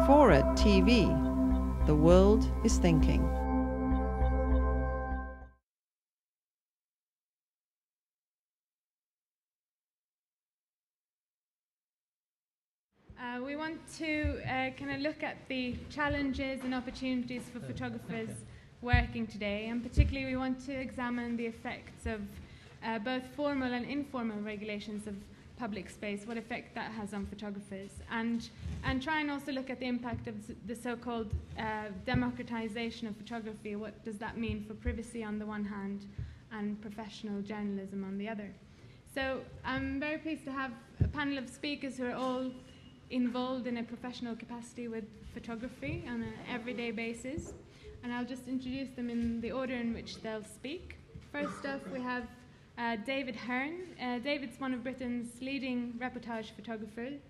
Forward TV. The world is thinking. We want to kind of look at the challenges and opportunities for photographers working today, and particularly we want to examine the effects of both formal and informal regulations of public space, what effect that has on photographers, and try and also look at the impact of the so-called democratization of photography. What does that mean for privacy on the one hand and professional journalism on the other? So I'm very pleased to have a panel of speakers who are all involved in a professional capacity with photography on an everyday basis, and I'll just introduce them in the order in which they'll speak. First off, we have David Hurn. David's one of Britain's leading reportage photographers.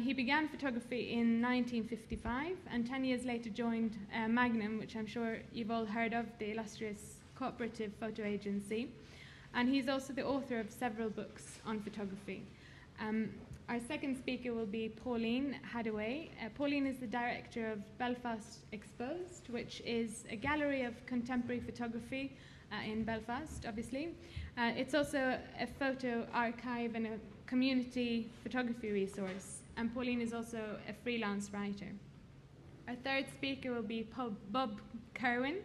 He began photography in 1955 and 10 years later joined Magnum, which I'm sure you've all heard of, the illustrious cooperative photo agency, and he's also the author of several books on photography. Our second speaker will be Pauline Hadaway. Pauline is the director of Belfast Exposed, which is a gallery of contemporary photography in Belfast, obviously. It's also a photo archive and a community photography resource. And Pauline is also a freelance writer. Our third speaker will be Bob Kirwin.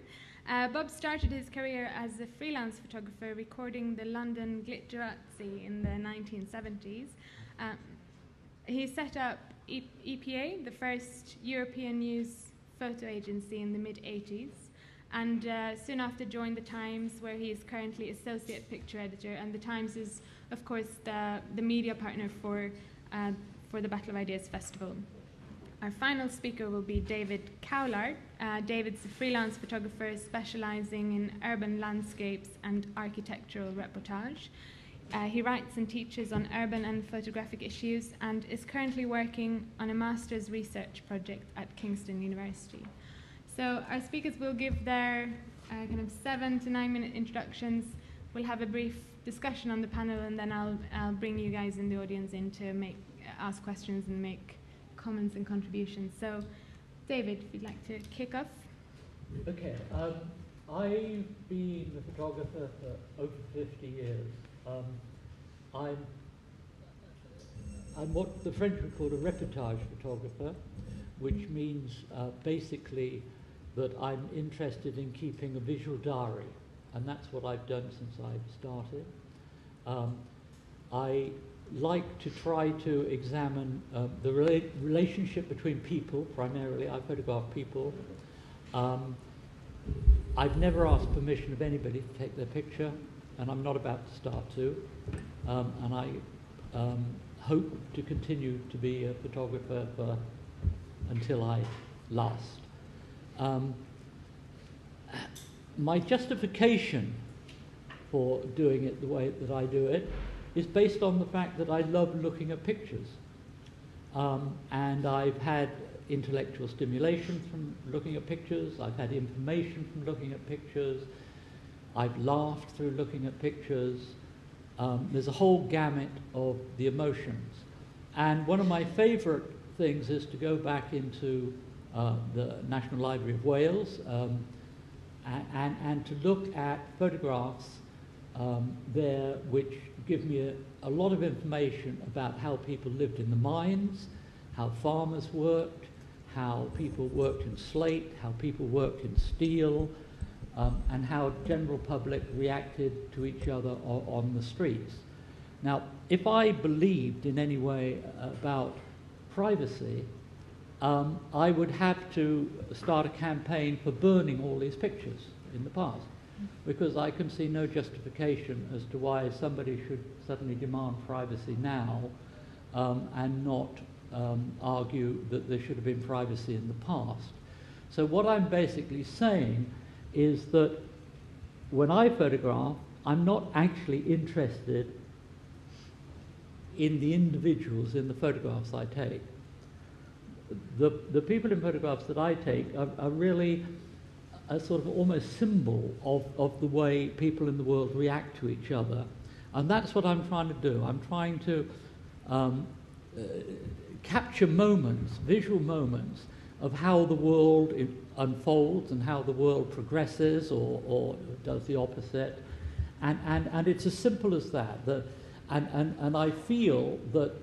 Bob started his career as a freelance photographer recording the London glitterati in the 1970s. He set up EPA, the first European news photo agency in the mid-80s, and soon after joined the Times, where he is currently associate picture editor, and the Times is, of course, the media partner for the Battle of Ideas Festival. Our final speaker will be David Cowlard. David's a freelance photographer specializing in urban landscapes and architectural reportage. He writes and teaches on urban and photographic issues and is currently working on a master's research project at Kingston University. So our speakers will give their kind of 7 to 9 minute introductions. We'll have a brief discussion on the panel, and then I'll bring you guys in the audience in to ask questions and make comments and contributions. So David, if you'd like to kick off. Okay, I've been a photographer for over 50 years. I'm what the French would call a reportage photographer, which means basically that I'm interested in keeping a visual diary, and that's what I've done since I've started. I like to try to examine the relationship between people. Primarily, I photograph people. I've never asked permission of anybody to take their picture, and I'm not about to start to. And I hope to continue to be a photographer until I last. My justification for doing it the way that I do it is based on the fact that I love looking at pictures. And I've had intellectual stimulation from looking at pictures. I've had information from looking at pictures. I've laughed through looking at pictures. There's a whole gamut of the emotions. And one of my favorite things is to go back into the National Library of Wales and to look at photographs there which give me a lot of information about how people lived in the mines, how farmers worked, how people worked in slate, how people worked in steel, and how general public reacted to each other on the streets. Now, if I believed in any way about privacy, I would have to start a campaign for burning all these pictures in the past, because I can see no justification as to why somebody should suddenly demand privacy now and not argue that there should have been privacy in the past. So what I'm basically saying is that when I photograph, I'm not actually interested in the individuals in the photographs I take. The people in photographs that I take are really a sort of almost symbol of the way people in the world react to each other. And that's what I'm trying to do. I'm trying to capture moments, visual moments, of how the world unfolds and how the world progresses or does the opposite. And it's as simple as that. And I feel that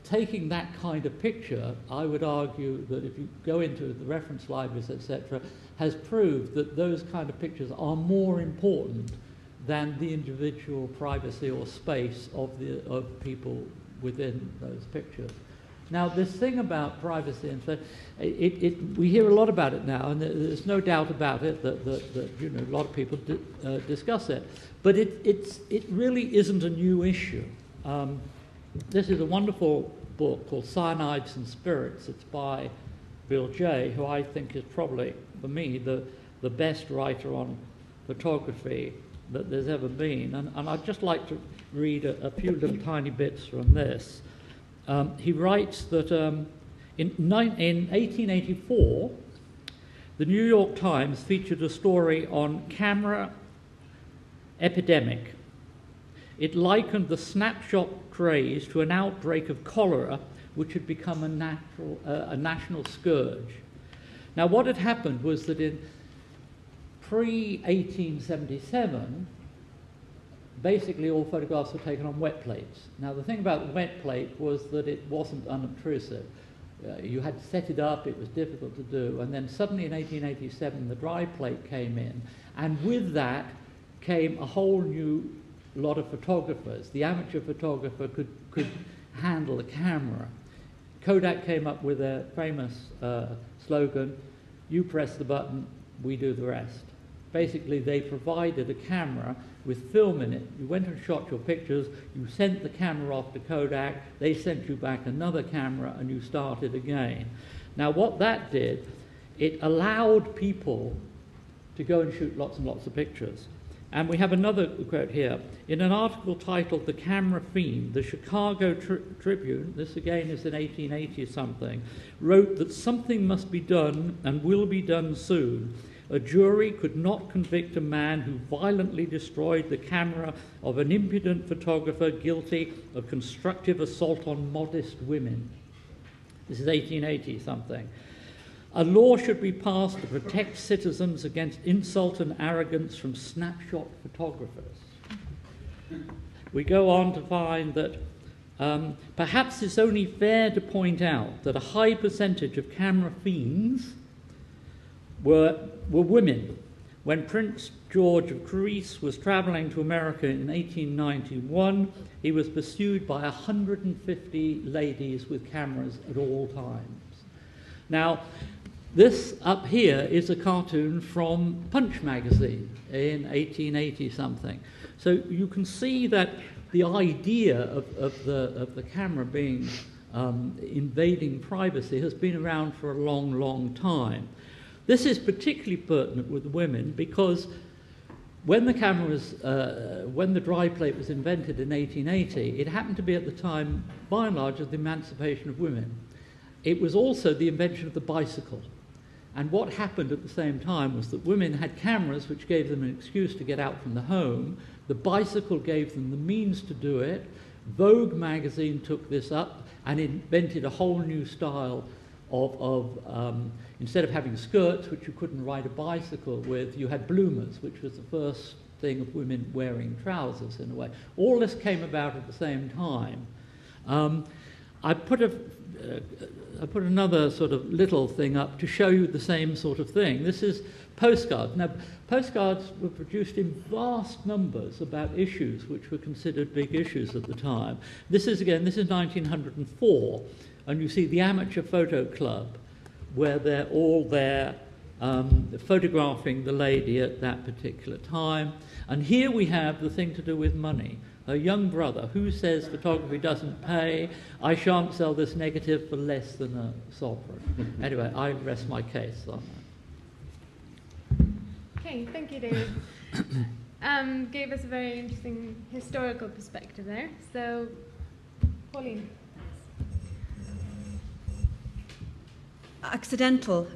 taking that kind of picture, I would argue that if you go into the reference libraries, etc., has proved that those kind of pictures are more important than the individual privacy or space of people within those pictures. Now, this thing about privacy, and so we hear a lot about it now, and there's no doubt about it that you know, a lot of people discuss it. But it really isn't a new issue. This is a wonderful book called Cyanides and Spirits. It's by Bill Jay, who I think is probably, for me, the best writer on photography that there's ever been. And I'd just like to read a few little tiny bits from this. He writes that in 1884, the New York Times featured a story on camera epidemic. It likened the snapshot craze to an outbreak of cholera, which had become a national scourge. Now, what had happened was that in pre-1877, basically all photographs were taken on wet plates. Now, the thing about the wet plate was that it wasn't unobtrusive. You had to set it up, it was difficult to do, and then suddenly in 1887 the dry plate came in, and with that came a whole new lot of photographers. The amateur photographer could handle the camera. Kodak came up with a famous slogan, "You press the button, we do the rest." Basically, they provided a camera with film in it. You went and shot your pictures, you sent the camera off to Kodak, they sent you back another camera, and you started again. Now, what that did, it allowed people to go and shoot lots and lots of pictures. And we have another quote here. In an article titled "The Camera Fiend," the Chicago Tribune, this again is in 1880-something, wrote that something must be done and will be done soon. A jury could not convict a man who violently destroyed the camera of an impudent photographer guilty of constructive assault on modest women. This is 1880-something. A law should be passed to protect citizens against insult and arrogance from snapshot photographers. We go on to find that perhaps it's only fair to point out that a high percentage of camera fiends were women. When Prince George of Greece was traveling to America in 1891, he was pursued by 150 ladies with cameras at all times. Now, this up here is a cartoon from Punch magazine in 1880-something. So you can see that the idea of the camera being invading privacy has been around for a long, long time. This is particularly pertinent with women because when the camera was, when the dry plate was invented in 1880, it happened to be at the time, by and large, of the emancipation of women. It was also the invention of the bicycle. And what happened at the same time was that women had cameras which gave them an excuse to get out from the home. The bicycle gave them the means to do it. Vogue magazine took this up and invented a whole new style of instead of having skirts, which you couldn't ride a bicycle with, you had bloomers, which was the first thing of women wearing trousers in a way. All this came about at the same time. I put another sort of little thing up to show you the same sort of thing. This is postcards. Now, postcards were produced in vast numbers about issues which were considered big issues at the time. This is 1904, and you see the Amateur Photo Club, where they're all there photographing the lady at that particular time. And here we have the thing to do with money. Her young brother, who says photography doesn't pay, I shan't sell this negative for less than a sovereign. Anyway, I rest my case on that. Okay, thank you, David. Gave us a very interesting historical perspective there. So, Pauline. Accidental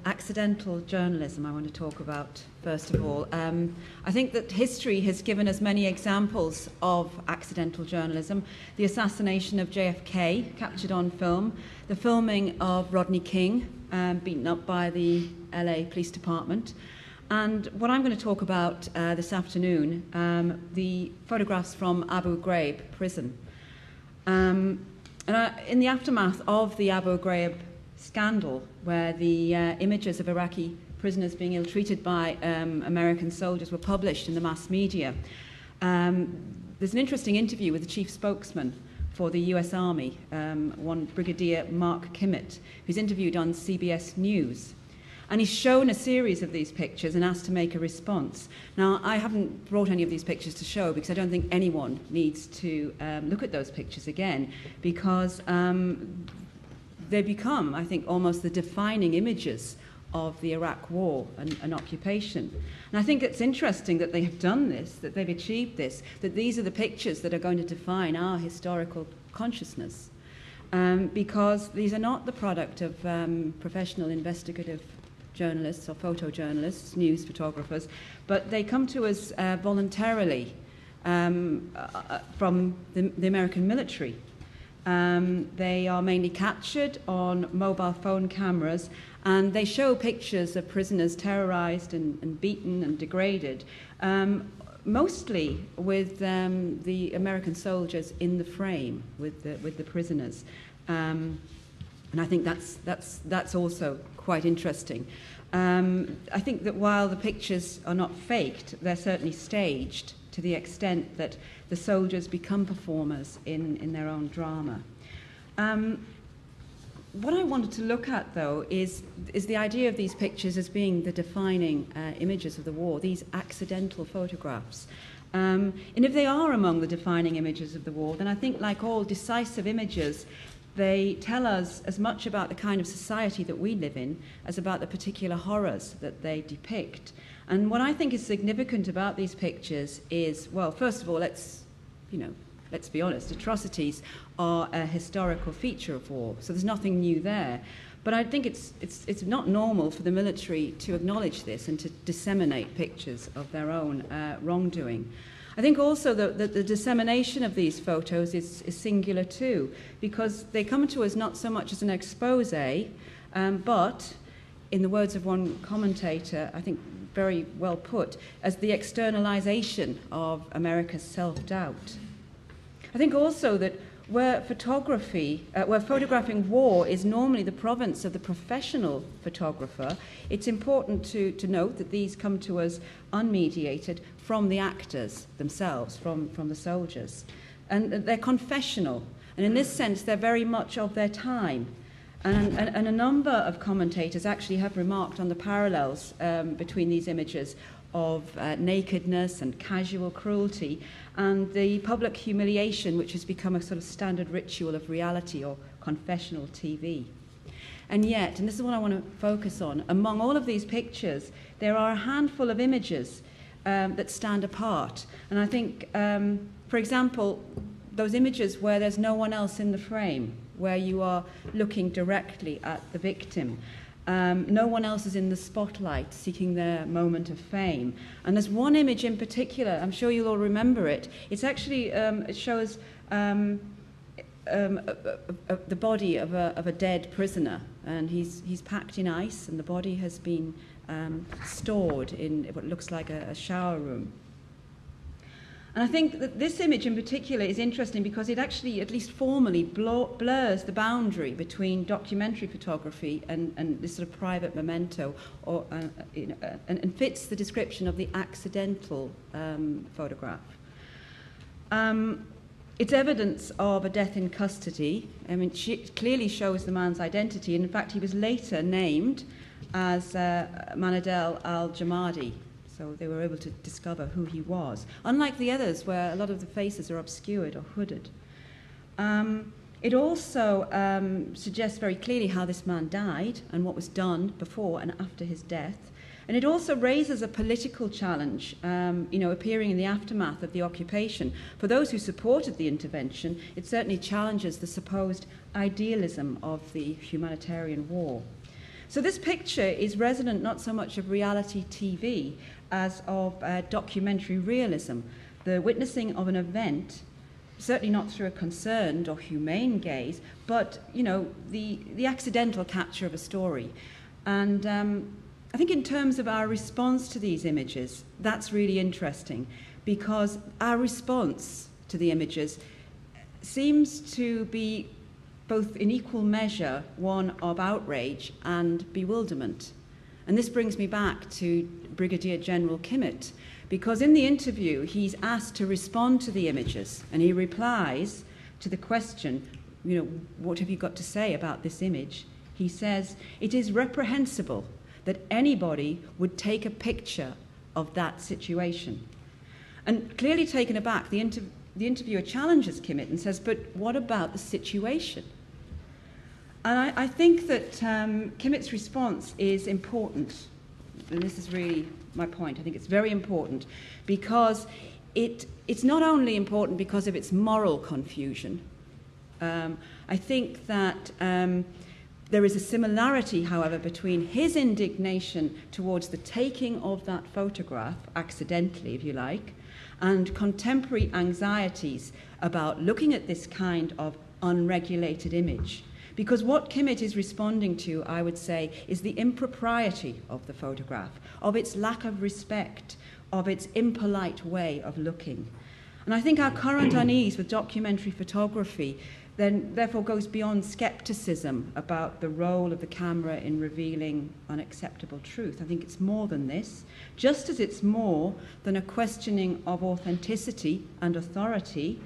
journalism I want to talk about, first of all. I think that history has given us many examples of accidental journalism. The assassination of JFK, captured on film, the filming of Rodney King, beaten up by the LA Police Department, and what I'm going to talk about this afternoon, the photographs from Abu Ghraib prison. In the aftermath of the Abu Ghraib scandal, where the images of Iraqi prisoners being ill-treated by American soldiers were published in the mass media, there's an interesting interview with the chief spokesman for the US Army, one Brigadier Mark Kimmett, who's interviewed on CBS News. And he's shown a series of these pictures and asked to make a response. Now, I haven't brought any of these pictures to show because I don't think anyone needs to look at those pictures again, because they become, I think, almost the defining images of the Iraq war and occupation. And I think it's interesting that they have done this, that they've achieved this, that these are the pictures that are going to define our historical consciousness, because these are not the product of professional investigative journalists or photojournalists, news photographers, but they come to us voluntarily from the American military. They are mainly captured on mobile phone cameras, and they show pictures of prisoners terrorized and beaten and degraded, mostly with the American soldiers in the frame with the prisoners. And I think that's also quite interesting. I think that while the pictures are not faked, they're certainly staged to the extent that the soldiers become performers in their own drama. What I wanted to look at, though, is the idea of these pictures as being the defining images of the war, these accidental photographs. And if they are among the defining images of the war, then I think, like all decisive images, they tell us as much about the kind of society that we live in as about the particular horrors that they depict. And what I think is significant about these pictures is, well, first of all, let's be honest, atrocities are a historical feature of war, so there's nothing new there. But I think it's not normal for the military to acknowledge this and to disseminate pictures of their own wrongdoing. I think also that the dissemination of these photos is singular too, because they come to us not so much as an expose, but, in the words of one commentator, I think very well put, as the externalization of America's self-doubt. I think also that where photographing war is normally the province of the professional photographer, it's important to note that these come to us unmediated from the actors themselves, from the soldiers. And they're confessional, and in this sense they're very much of their time. And a number of commentators actually have remarked on the parallels between these images of nakedness and casual cruelty and the public humiliation which has become a sort of standard ritual of reality or confessional TV. And yet, and this is what I want to focus on, among all of these pictures there are a handful of images that stand apart. And I think, for example, those images where there's no one else in the frame, where you are looking directly at the victim. No one else is in the spotlight seeking their moment of fame. And there's one image in particular, I'm sure you'll all remember it. It's actually, it shows the body of a dead prisoner, and he's packed in ice, and the body has been stored in what looks like a shower room. And I think that this image in particular is interesting because it actually, at least formally, blurs the boundary between documentary photography and this sort of private memento, or, and fits the description of the accidental photograph. It's evidence of a death in custody. I mean, it clearly shows the man's identity, and in fact he was later named as Manadel al-Jamadi. So they were able to discover who he was, unlike the others where a lot of the faces are obscured or hooded. It also suggests very clearly how this man died and what was done before and after his death. And it also raises a political challenge, appearing in the aftermath of the occupation. For those who supported the intervention, it certainly challenges the supposed idealism of the humanitarian war. So this picture is resonant not so much of reality TV as of documentary realism, the witnessing of an event, certainly not through a concerned or humane gaze, but, you know, the accidental capture of a story. And I think in terms of our response to these images, that's really interesting, because our response to the images seems to be both in equal measure one of outrage and bewilderment. And this brings me back to Brigadier General Kimmitt, because in the interview he's asked to respond to the images, and he replies to the question, you know, what have you got to say about this image? He says, "It is reprehensible that anybody would take a picture of that situation." And clearly taken aback, the interviewer challenges Kimmitt and says, "But what about the situation?" And I think that Kimmitt's response is important, and this is really my point. I think it's very important because it's not only important because of its moral confusion. I think that there is a similarity, however, between his indignation towards the taking of that photograph, accidentally, if you like, and contemporary anxieties about looking at this kind of unregulated image. Because what Kimmitt is responding to, I would say, is the impropriety of the photograph, of its lack of respect, of its impolite way of looking. And I think our current unease with documentary photography then therefore goes beyond skepticism about the role of the camera in revealing unacceptable truth. I think it's more than this, just as it's more than a questioning of authenticity and authority,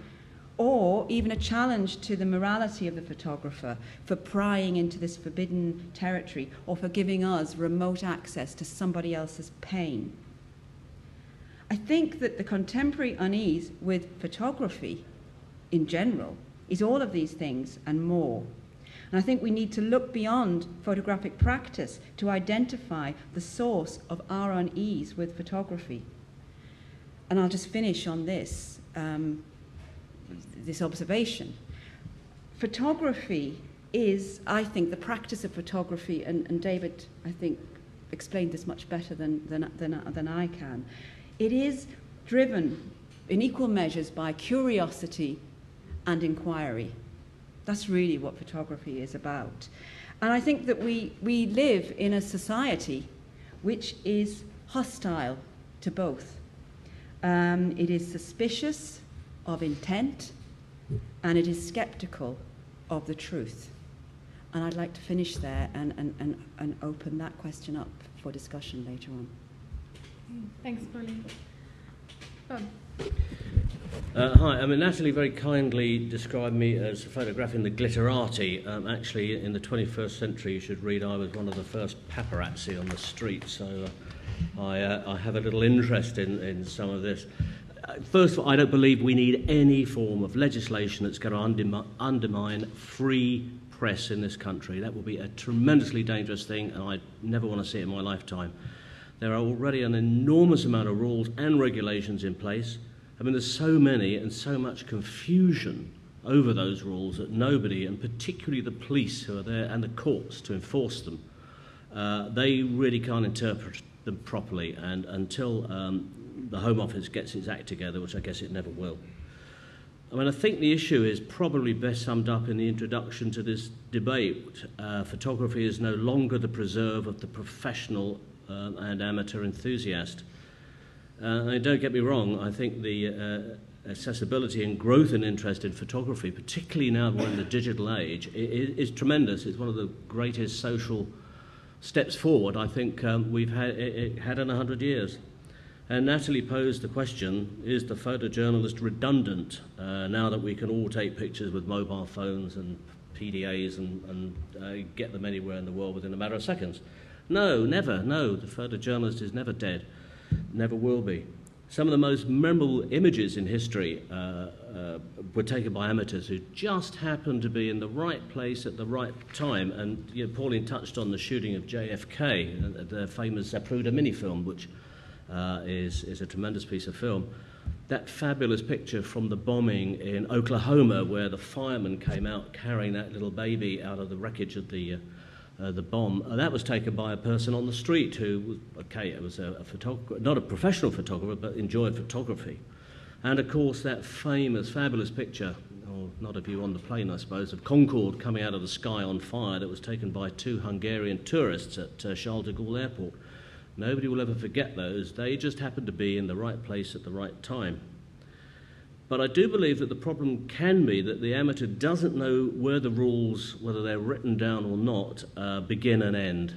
or even a challenge to the morality of the photographer for prying into this forbidden territory or for giving us remote access to somebody else's pain. I think that the contemporary unease with photography in general is all of these things and more. And I think we need to look beyond photographic practice to identify the source of our unease with photography. And I'll just finish on this. This observation. Photography is, I think, the practice of photography, and David, I think, explained this much better than I can. It is driven in equal measures by curiosity and inquiry. That's really what photography is about. And I think that we live in a society which is hostile to both. It is suspicious of intent, and it is skeptical of the truth. And I'd like to finish there and open that question up for discussion later on. Thanks, Pauline. Bob. Hi, I mean, Nathalie very kindly described me as photographing the glitterati. Actually, in the 21st century, you should read, I was one of the first paparazzi on the street, so I have a little interest in some of this. First of all, I don't believe we need any form of legislation that's going to undermine free press in this country. That will be a tremendously dangerous thing, and I never want to see it in my lifetime. There are already an enormous amount of rules and regulations in place. I mean, there's so many and so much confusion over those rules that nobody, and particularly the police who are there and the courts to enforce them, they really can't interpret them properly, and until the Home Office gets its act together, which I guess it never will. I mean, I think the issue is probably best summed up in the introduction to this debate. Photography is no longer the preserve of the professional and amateur enthusiast. And don't get me wrong, I think the accessibility and growth in interest in photography, particularly now that we're in the digital age, is tremendous. It's one of the greatest social steps forward I think we've had in 100 years. And Nathalie posed the question, is the photojournalist redundant now that we can all take pictures with mobile phones and PDAs and get them anywhere in the world within a matter of seconds? No, never. No, the photojournalist is never dead, never will be. Some of the most memorable images in history were taken by amateurs who just happened to be in the right place at the right time. And you know, Pauline touched on the shooting of JFK, the famous Zapruder mini-film, which is a tremendous piece of film. That fabulous picture from the bombing in Oklahoma, where the fireman came out carrying that little baby out of the wreckage of the the bomb. That was taken by a person on the street who, okay, it was a photographer, not a professional photographer, but enjoyed photography. And of course, that famous, fabulous picture, or not of you on the plane, I suppose, of Concorde coming out of the sky on fire that was taken by 2 Hungarian tourists at Charles de Gaulle Airport. Nobody will ever forget those. They just happened to be in the right place at the right time. But I do believe that the problem can be that the amateur doesn't know where the rules, whether they're written down or not, begin and end.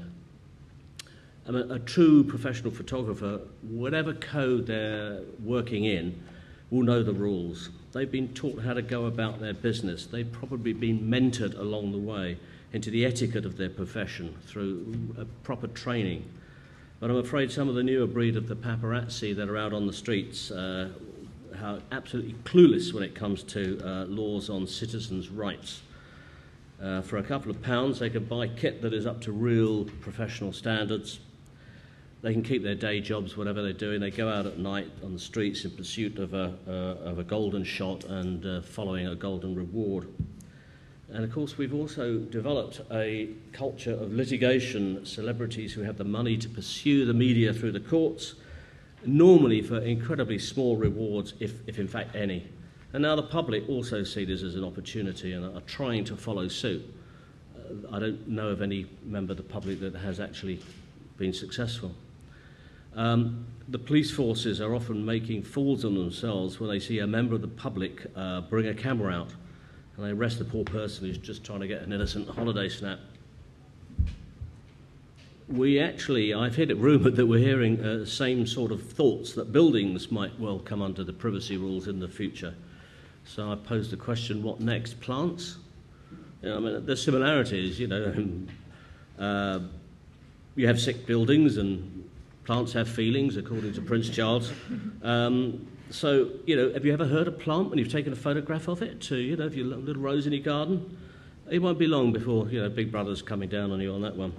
I mean, a true professional photographer, whatever code they're working in, will know the rules. They've been taught how to go about their business. They've probably been mentored along the way into the etiquette of their profession through proper training. But I'm afraid some of the newer breed of the paparazzi that are out on the streets are absolutely clueless when it comes to laws on citizens' rights. For a couple of pounds, they can buy kit that is up to real professional standards. They can keep their day jobs, whatever they're doing. They go out at night on the streets in pursuit of a golden shot and following a golden reward. And of course, we've also developed a culture of litigation, celebrities who have the money to pursue the media through the courts, normally for incredibly small rewards, if in fact any. And now the public also see this as an opportunity and are trying to follow suit. I don't know of any member of the public that has actually been successful. The police forces are often making fools of themselves when they see a member of the public bring a camera out and they arrest the poor person who's just trying to get an innocent holiday snap. I've heard it rumoured that we're hearing the same sort of thoughts, that buildings might well come under the privacy rules in the future. So I posed the question, what next? Plants? You know, I mean, there's similarities, you know. You have sick buildings and plants have feelings, according to Prince Charles. So, you know, have you ever heard a plant when you've taken a photograph of it? You know, if you have a little rose in your garden, it won't be long before, you know, Big Brother's coming down on you on that one.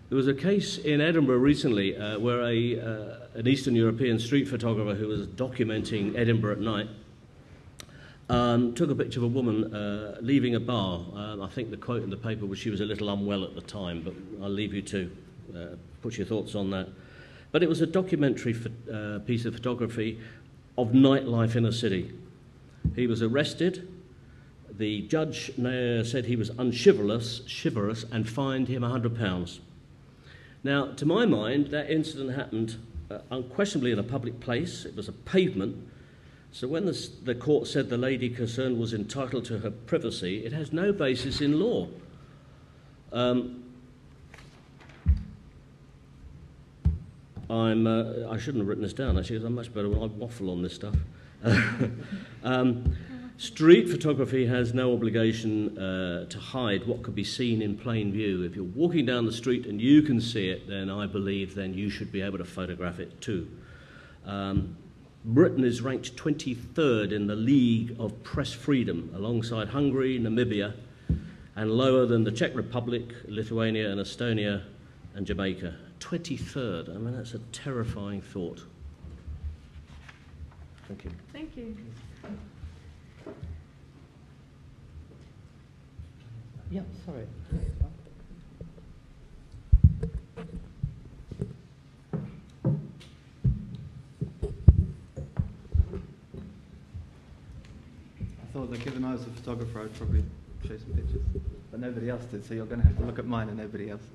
There was a case in Edinburgh recently where an Eastern European street photographer who was documenting Edinburgh at night took a picture of a woman leaving a bar. I think the quote in the paper was she was a little unwell at the time, but I'll leave you to put your thoughts on that. But it was a documentary piece of photography of nightlife in a city. He was arrested. The judge said he was chivalrous, and fined him £100. Now, to my mind, that incident happened unquestionably in a public place. It was a pavement. So when the court said the lady concerned was entitled to her privacy, it has no basis in law. I shouldn't have written this down, actually, because I'm much better when I waffle on this stuff. Street photography has no obligation to hide what could be seen in plain view. If you're walking down the street and you can see it, then I believe then you should be able to photograph it too. Britain is ranked 23rd in the League of Press Freedom, alongside Hungary, Namibia, and lower than the Czech Republic, Lithuania and Estonia and Jamaica. 23rd, I mean, that's a terrifying thought. Thank you. Thank you. Yeah, sorry. I thought that given I was a photographer, I'd probably show some pictures, but nobody else did, so you're going to have to look at mine and nobody else's.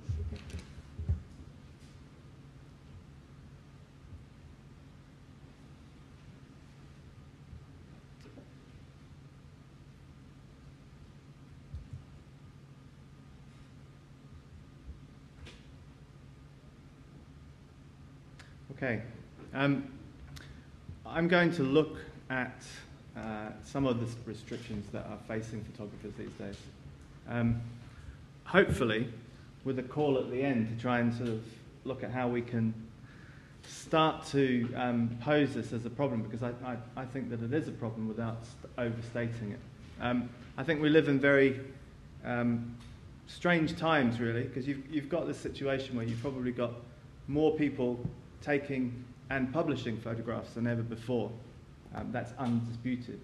Okay, I'm going to look at some of the restrictions that are facing photographers these days. Hopefully, with a call at the end to try and sort of look at how we can start to pose this as a problem, because I think that it is a problem without overstating it. I think we live in very strange times, really, because you've got this situation where you've probably got more people taking and publishing photographs than ever before. That's undisputed.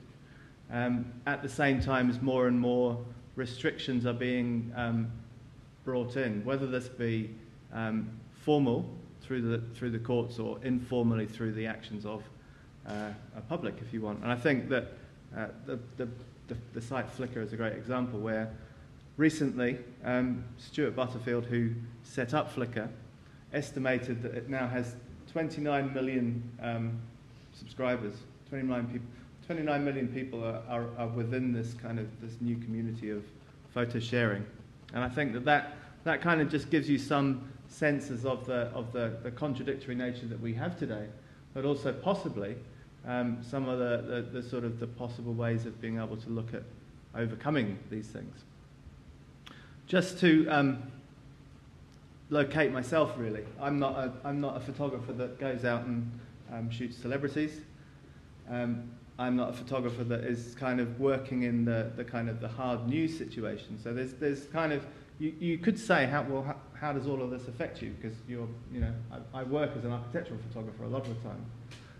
At the same time as more and more restrictions are being brought in, whether this be formal through the courts or informally through the actions of a public, if you want. And I think that the site Flickr is a great example where recently Stuart Butterfield, who set up Flickr, estimated that it now has 29 million subscribers. 29 million people are within this new community of photo sharing, and I think that kind of just gives you some senses of the contradictory nature that we have today, but also possibly some of the sort of the possible ways of being able to look at overcoming these things. Just to locate myself, really, I'm not a photographer that goes out and shoots celebrities. I'm not a photographer that is kind of working in the kind of the hard news situation. So there's kind of, you could say, how does all of this affect you? Because I work as an architectural photographer a lot of the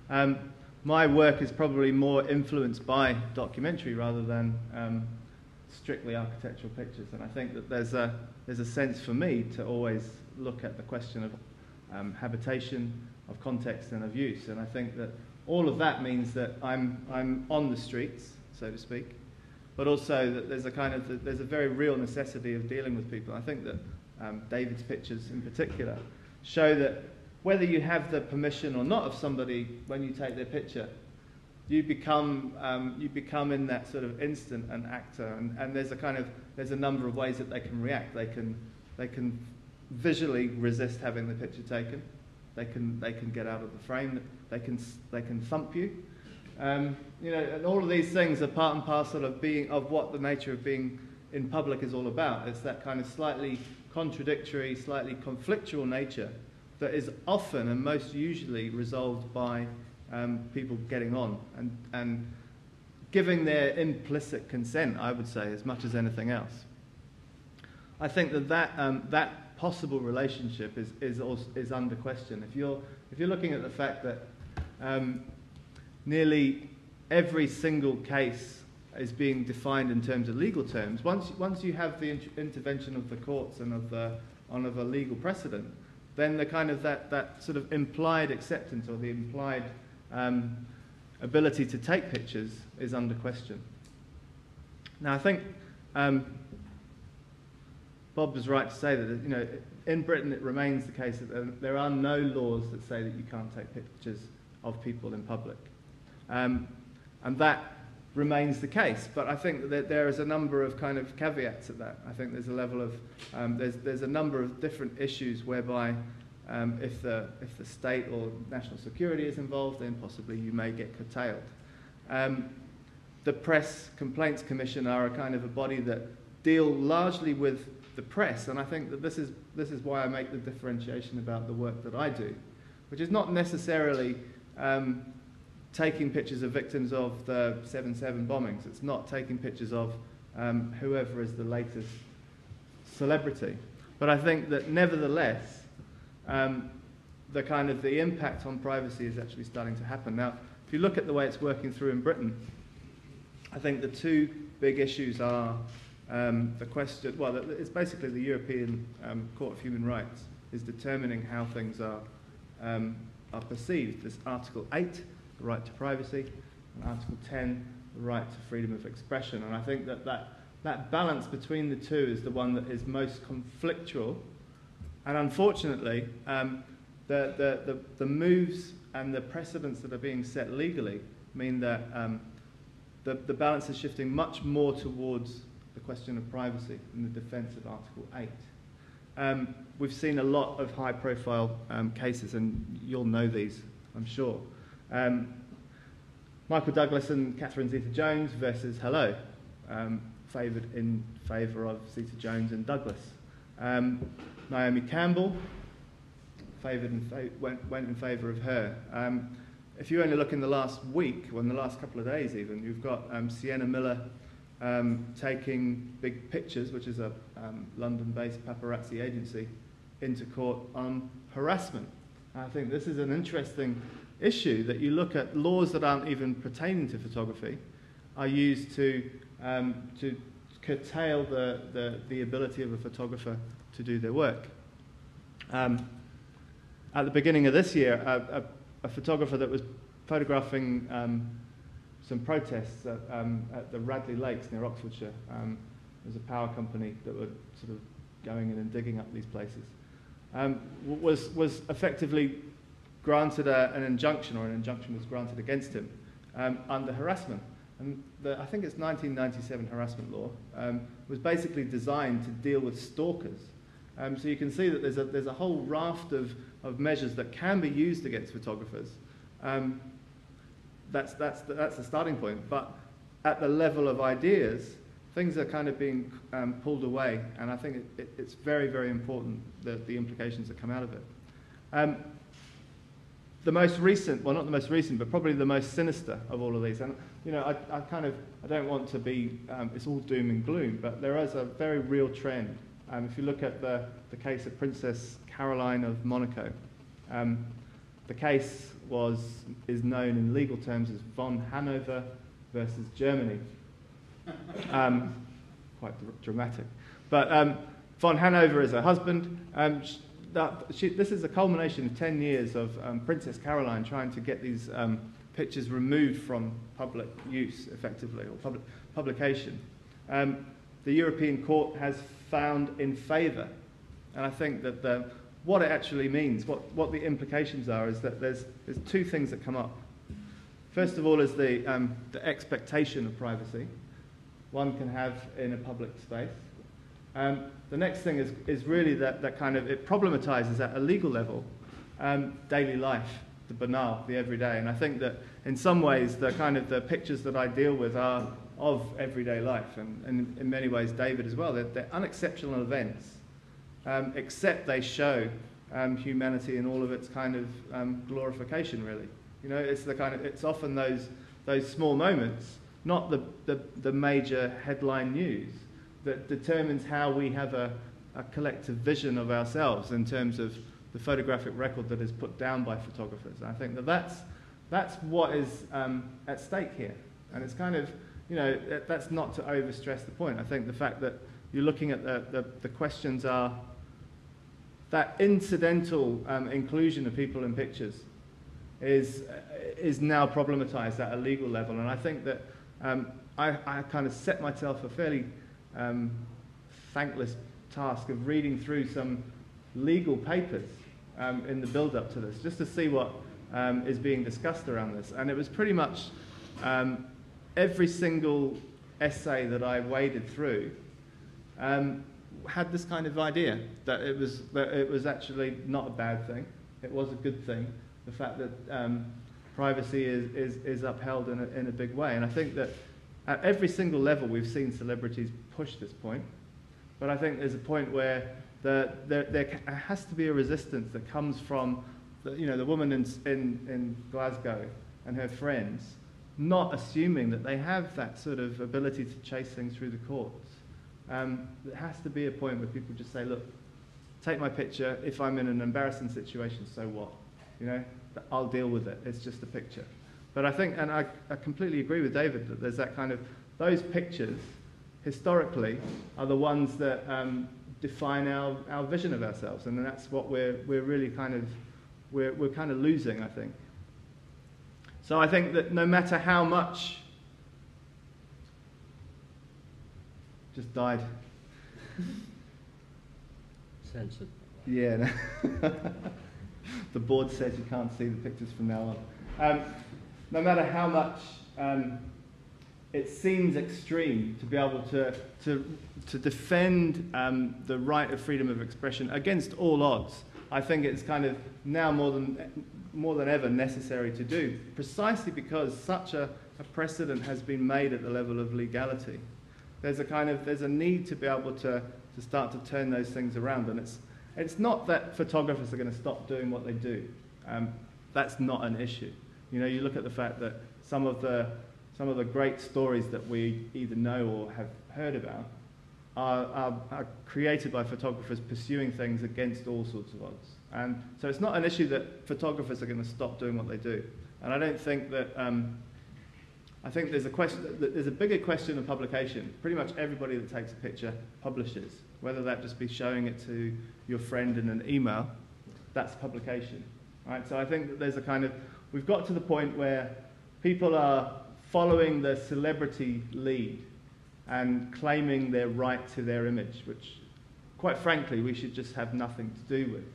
time. My work is probably more influenced by documentary rather than strictly architectural pictures, and I think that there's a sense for me to always look at the question of habitation, of context, and of use. And I think that all of that means that I'm on the streets, so to speak, but also that there's a very real necessity of dealing with people. I think that David's pictures in particular show that whether you have the permission or not of somebody when you take their picture, you become in that sort of instant an actor, and there's a number of ways that they can react. They can visually resist having the picture taken. They can get out of the frame. They can thump you. And all of these things are part and parcel of what the nature of being in public is all about. It's that kind of slightly contradictory, slightly conflictual nature that is often and most usually resolved by people getting on and giving their implicit consent, I would say, as much as anything else. I think that possible relationship is under question. If you're looking at the fact that nearly every single case is being defined in terms of legal terms, once you have the intervention of the courts and of a legal precedent, then the kind of that sort of implied acceptance or the implied ability to take pictures is under question. Now, I think Bob was right to say that in Britain it remains the case that there are no laws that say that you can't take pictures of people in public, and that remains the case. But I think that there is a number of kind of caveats at that. I think there's a level of there's a number of different issues whereby if the state or national security is involved, then possibly you may get curtailed. The Press Complaints Commission are a kind of a body that deal largely with the press, and I think that this is why I make the differentiation about the work that I do, which is not necessarily taking pictures of victims of the 7/7 bombings. It's not taking pictures of whoever is the latest celebrity. But I think that nevertheless, the impact on privacy is actually starting to happen. Now, if you look at the way it's working through in Britain, I think the two big issues are the question, well, it's basically the European Court of Human Rights is determining how things are perceived. There's Article 8, the right to privacy, and Article 10, the right to freedom of expression. And I think that balance between the two is the one that is most conflictual. And unfortunately, the moves and the precedents that are being set legally mean that the balance is shifting much more towards the question of privacy in the defence of Article 8. We've seen a lot of high-profile cases, and you'll know these, I'm sure. Michael Douglas and Catherine Zeta-Jones versus Hello, favoured in favour of Zeta-Jones and Douglas. Naomi Campbell went in favour of her. If you only look in the last week, or in the last couple of days even, you've got Sienna Miller taking Big Pictures, which is a London-based paparazzi agency, into court on harassment. I think this is an interesting issue, that you look at laws that aren't even pertaining to photography are used to curtail the ability of a photographer to do their work. At the beginning of this year, a photographer that was photographing some protests at the Radley Lakes near Oxfordshire. There's a power company that were sort of going in and digging up these places. Was effectively granted an injunction, or an injunction was granted against him under harassment. And I think it's 1997 harassment law was basically designed to deal with stalkers. So you can see that there's a whole raft of measures that can be used against photographers. That's the starting point. But at the level of ideas, things are kind of being pulled away, and I think it's very, very important that the implications that come out of it. The most recent, well, not the most recent, but probably the most sinister of all of these, and you know, I don't want to be, it's all doom and gloom, but there is a very real trend. If you look at the case of Princess Caroline of Monaco, the case is known in legal terms as von Hanover versus Germany. Quite dramatic. But von Hanover is her husband. This is a culmination of 10 years of Princess Caroline trying to get these pictures removed from public use, effectively, or publication. The European Court has found in favour, and I think that what it actually means, what the implications are, is that there's two things that come up. First of all is the expectation of privacy one can have in a public space. The next thing is really that kind of, it problematizes at a legal level daily life, the banal, the everyday. And I think that in some ways the pictures that I deal with are of everyday life, and in many ways David as well. They're unexceptional events, except they show humanity in all of its kind of glorification, really. You know, it's often those small moments, not the major headline news, that determines how we have a collective vision of ourselves in terms of the photographic record that is put down by photographers. And I think that's what is at stake here. And it's kind of, you know, that's not to overstress the point. I think the fact that you're looking at the questions are that incidental inclusion of people in pictures is now problematized at a legal level. And I think that I kind of set myself a fairly thankless task of reading through some legal papers in the build-up to this, just to see what is being discussed around this. And it was pretty much every single essay that I waded through had this kind of idea that it was actually not a bad thing. It was a good thing. The fact that privacy is upheld in a big way. And I think that at every single level we've seen celebrities push this point. But I think there's a point where there has to be a resistance that comes from the woman in Glasgow and her friends not assuming that they have that sort of ability to chase things through the courts. There has to be a point where people just say, look, take my picture. If I'm in an embarrassing situation, so what? You know, I'll deal with it. It's just a picture. But I think, and I completely agree with David, that there's that kind of, those pictures, historically, are the ones that define our vision of ourselves. And that's what we're really kind of, we're kind of losing, I think. So I think that no matter how much, just died. Censored. Yeah. No. The board says you can't see the pictures from now on. No matter how much it seems extreme to be able to defend the right of freedom of expression against all odds, I think it's kind of now more than ever necessary to do, precisely because such a precedent has been made at the level of legality. There's a need to be able to start to turn those things around, and it's not that photographers are going to stop doing what they do. That's not an issue. You know, you look at the fact that some of the great stories that we either know or have heard about are created by photographers pursuing things against all sorts of odds. And so it's not an issue that photographers are going to stop doing what they do. And I don't think that I think there's a bigger question of publication. Pretty much everybody that takes a picture publishes, whether that just be showing it to your friend in an email, that's publication, right? So I think that there's a kind of, we've got to the point where people are following the celebrity lead and claiming their right to their image, which, quite frankly, we should just have nothing to do with.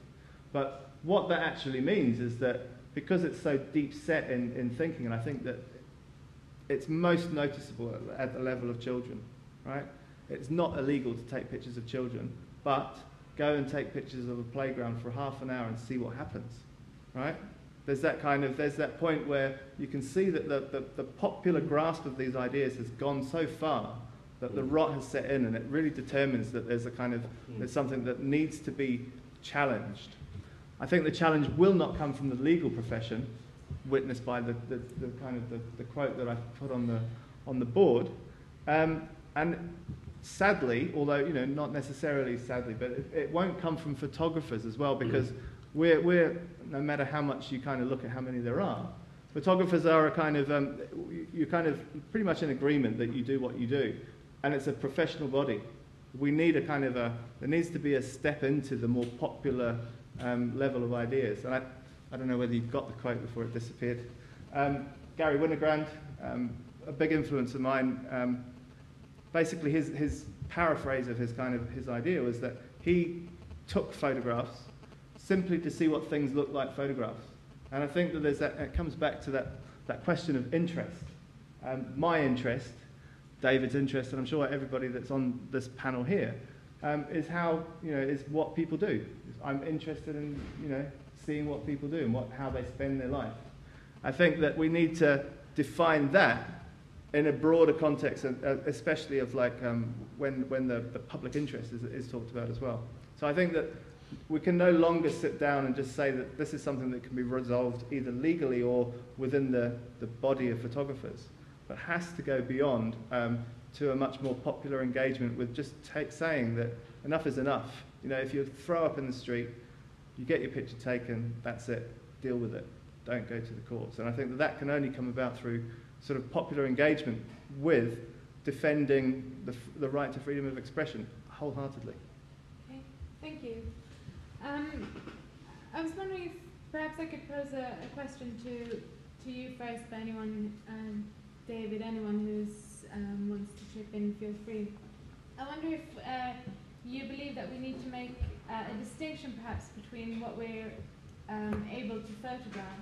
But what that actually means is that because it's so deep set in thinking, and I think that it's most noticeable at the level of children, right? It's not illegal to take pictures of children, but go and take pictures of a playground for half an hour and see what happens, right? There's that point where you can see that the popular grasp of these ideas has gone so far that the rot has set in, and it really determines that there's something that needs to be challenged. I think the challenge will not come from the legal profession, witnessed by the quote that I put on the board, and sadly, although not necessarily sadly, but it won't come from photographers as well, because we're no matter how much you kind of look at how many there are, photographers are you're kind of pretty much in agreement that you do what you do, and it's a professional body. We need there needs to be a step into the more popular level of ideas, and I don't know whether you got the quote before it disappeared. Gary Winogrand, a big influence of mine, basically his paraphrase of his idea was that he took photographs simply to see what things look like photographs. And I think that it comes back to that question of interest. My interest, David's interest, and I'm sure everybody that's on this panel here, is what people do. I'm interested in seeing what people do and how they spend their life. I think that we need to define that in a broader context, especially of when the public interest is talked about as well. So I think that we can no longer sit down and just say that this is something that can be resolved either legally or within the body of photographers, but has to go beyond to a much more popular engagement with just saying that enough is enough. If you throw up in the street, you get your picture taken, that's it, deal with it, don't go to the courts. And I think that can only come about through sort of popular engagement with defending the right to freedom of expression wholeheartedly. Okay, thank you. I was wondering if perhaps I could pose a question to you first, but anyone, David, anyone who wants to chip in, feel free. I wonder if you believe that we need to make a distinction perhaps between what we're able to photograph,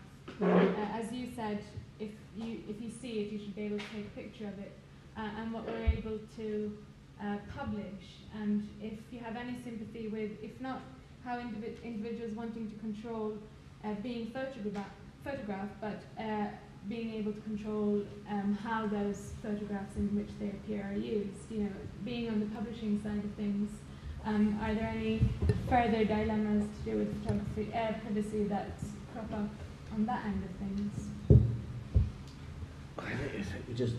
as you said, if you see it, you should be able to take a picture of it, and what we're able to publish, and if you have any sympathy with, if not how individuals wanting to control being photographed, but being able to control how those photographs in which they appear are used. Being on the publishing side of things, are there any further dilemmas to do with photography, privacy that crop up on that end of things? It just,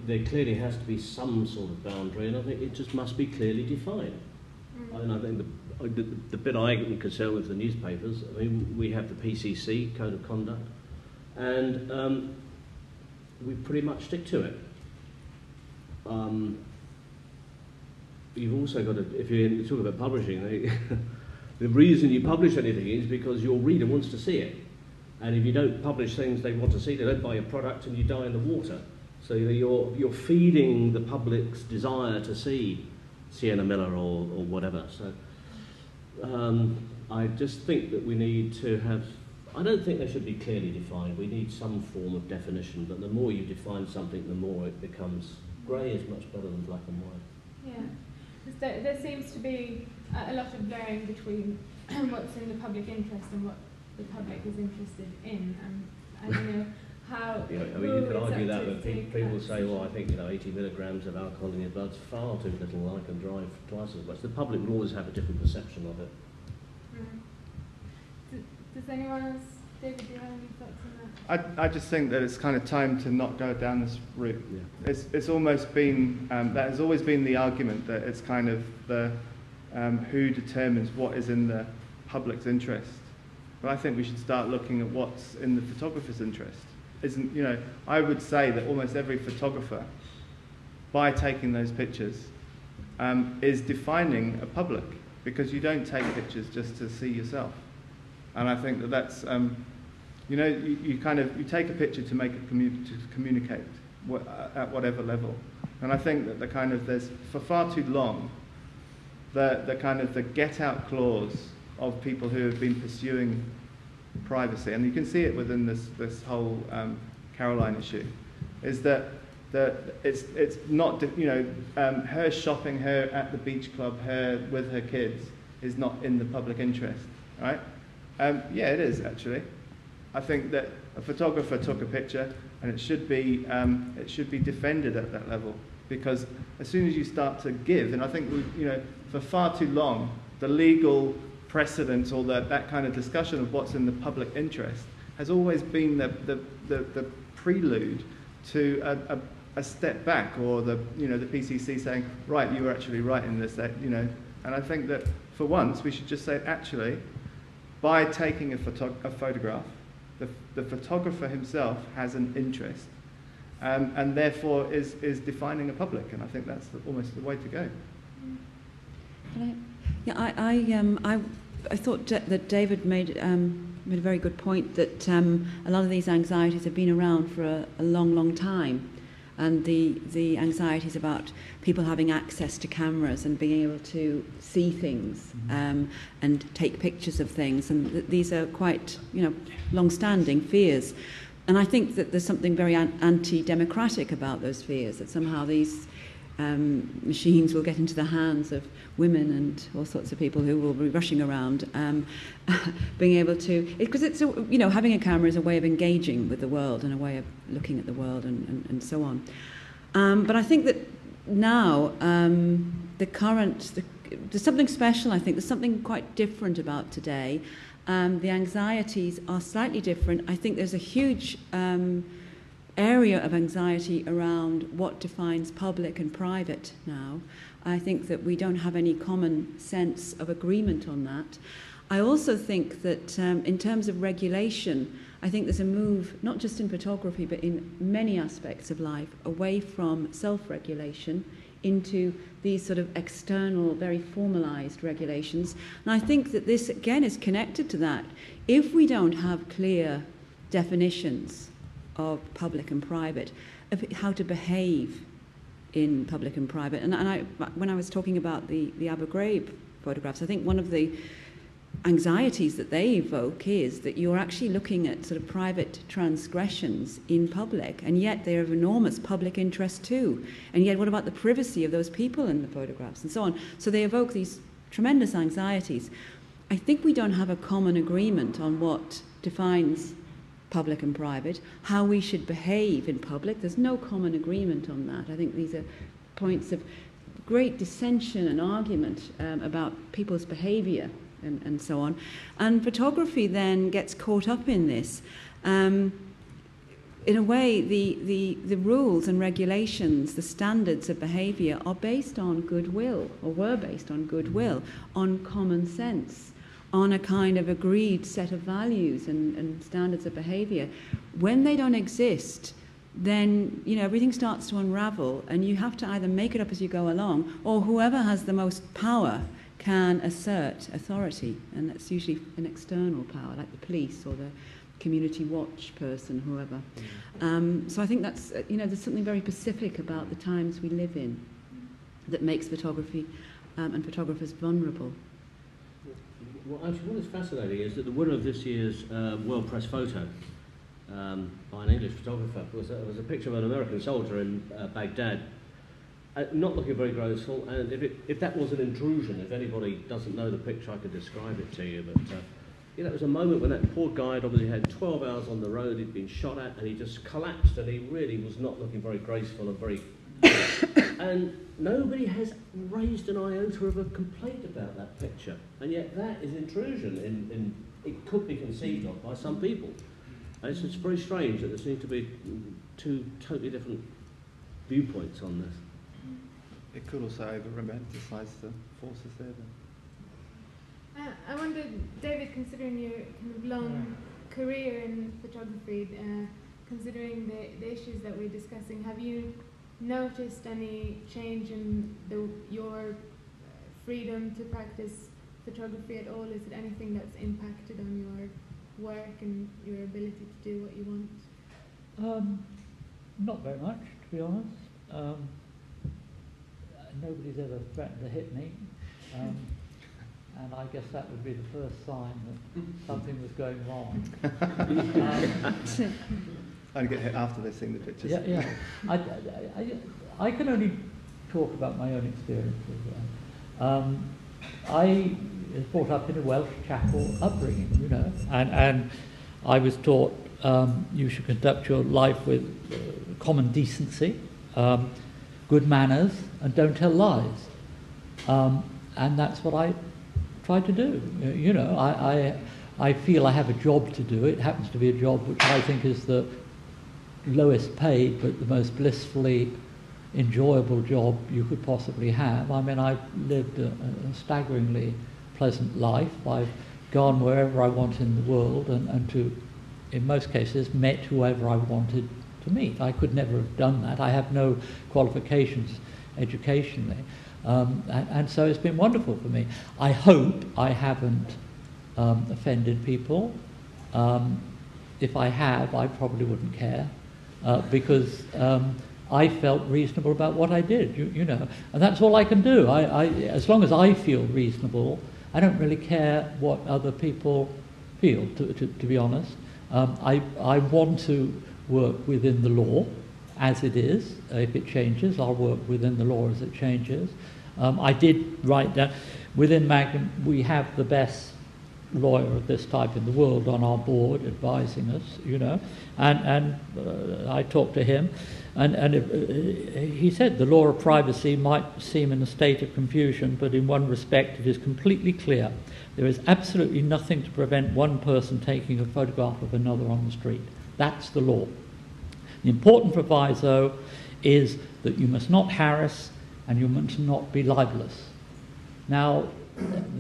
there clearly has to be some sort of boundary, and I think it just must be clearly defined. And I think the bit I'm concerned with the newspapers, I mean, we have the PCC, Code of Conduct, and we pretty much stick to it. You've also got to, if you talk about publishing, the reason you publish anything is because your reader wants to see it. And if you don't publish things they want to see, they don't buy your product and you die in the water. So you're feeding the public's desire to see Sienna Miller or whatever. So I just think that we need to have, I don't think they should be clearly defined. We need some form of definition, but the more you define something, the more it becomes, grey is much better than black and white. Yeah, there seems to be a lot of blurring between what's in the public interest and what the public is interested in, and I don't know how. I mean, you could argue that, but people say, well, I think 80 milligrams of alcohol in your blood's far too little. I can drive twice as much. The public will always have a different perception of it. Does anyone else, David, do you have any thoughts on that? I just think that it's kind of time to not go down this route. Yeah. It's almost been, that has always been the argument, that it's kind of the who determines what is in the public's interest. But I think we should start looking at what's in the photographer's interest. isn't, you know, I would say that almost every photographer, by taking those pictures, is defining a public, because you don't take pictures just to see yourself. And I think that that's, you know, you take a picture to make to communicate at whatever level. And I think that there's, for far too long, the get out clause of people who have been pursuing privacy, and you can see it within this whole Caroline issue, is that it's not, you know, her shopping, her at the beach club, her with her kids is not in the public interest, right? Yeah, it is actually. I think that a photographer took a picture, and it should be defended at that level, because as soon as you start to give, and I think you know, for far too long, the legal precedent or that kind of discussion of what's in the public interest has always been the prelude to a step back, or the PCC saying, right, you were actually right in this, you know. And I think that for once we should just say, actually, by taking a photograph, the photographer himself has an interest, and therefore is defining a public, and I think that's almost the way to go. I thought that David made a very good point, that a lot of these anxieties have been around for a long, long time, and the anxieties about people having access to cameras and being able to see things and take pictures of things, and these are quite, you know, long-standing fears. And I think that there's something very anti-democratic about those fears, that somehow these machines will get into the hands of women and all sorts of people who will be rushing around, being able to, because it's, you know, having a camera is a way of engaging with the world and a way of looking at the world and so on. But I think that now there's something special. I think there's something quite different about today. The anxieties are slightly different. I think there's a huge area of anxiety around what defines public and private now. I think that we don't have any common sense of agreement on that. I also think that in terms of regulation, I think there's a move, not just in photography, but in many aspects of life, away from self-regulation into these sort of external, very formalized regulations. And I think that this, again, is connected to that. If we don't have clear definitions of public and private, of how to behave in public and private. And when I was talking about the Abu Ghraib photographs, I think one of the anxieties that they evoke is that you're actually looking at sort of private transgressions in public, and yet they're of enormous public interest too. And yet what about the privacy of those people in the photographs and so on? So they evoke these tremendous anxieties. I think we don't have a common agreement on what defines public and private, how we should behave in public. There's no common agreement on that. I think these are points of great dissension and argument about people's behaviour and so on. And photography then gets caught up in this. In a way, the rules and regulations, the standards of behaviour are based on goodwill, or were based on goodwill, on common sense, on a kind of agreed set of values and standards of behaviour. When they don't exist, then, you know, everything starts to unravel, and you have to either make it up as you go along, or whoever has the most power can assert authority, and that's usually an external power, like the police or the community watch person, whoever. So I think that's, you know, there's something very specific about the times we live in that makes photography and photographers vulnerable. Well, actually, what is fascinating is that the winner of this year's World Press Photo by an English photographer was a picture of an American soldier in Baghdad, not looking very graceful. And if that was an intrusion, if anybody doesn't know the picture, I could describe it to you. But you know, it was a moment when that poor guy had obviously had 12 hours on the road, he'd been shot at, and he just collapsed, and he really was not looking very graceful and very... And nobody has raised an iota of a complaint about that picture, and yet that is intrusion in it could be conceived of by some people. And it's very strange that there seem to be two totally different viewpoints on this. It could also over-romanticise the forces there then. I wondered, David, considering your kind of long career in photography, considering the issues that we're discussing, have you noticed any change in your freedom to practice photography at all? Is it anything that's impacted on your work and your ability to do what you want? Not very much, to be honest. Nobody's ever threatened to hit me. And I guess that would be the first sign that something was going wrong. I'd get hit after they've seen the pictures. Yeah. I can only talk about my own experiences. I was brought up in a Welsh chapel upbringing, you know, and I was taught you should conduct your life with common decency, good manners, and don't tell lies. And that's what I try to do. You know, I feel I have a job to do. It happens to be a job which I think is the lowest paid but the most blissfully enjoyable job you could possibly have. I mean, I've lived a staggeringly pleasant life. I've gone wherever I want in the world and to, in most cases, met whoever I wanted to meet. I could never have done that. I have no qualifications educationally. And so it's been wonderful for me. I hope I haven't offended people. If I have, I probably wouldn't care because I felt reasonable about what I did, you know. And that's all I can do. As long as I feel reasonable, I don't really care what other people feel, to be honest. I want to work within the law as it is. If it changes, I'll work within the law as it changes. I did write down, within Magnum, we have the best lawyer of this type in the world on our board advising us, you know, and I talked to him, and he said the law of privacy might seem in a state of confusion, but in one respect it is completely clear. There is absolutely nothing to prevent one person taking a photograph of another on the street. That's the law. The important proviso is that you must not harass and you must not be libelous. Now,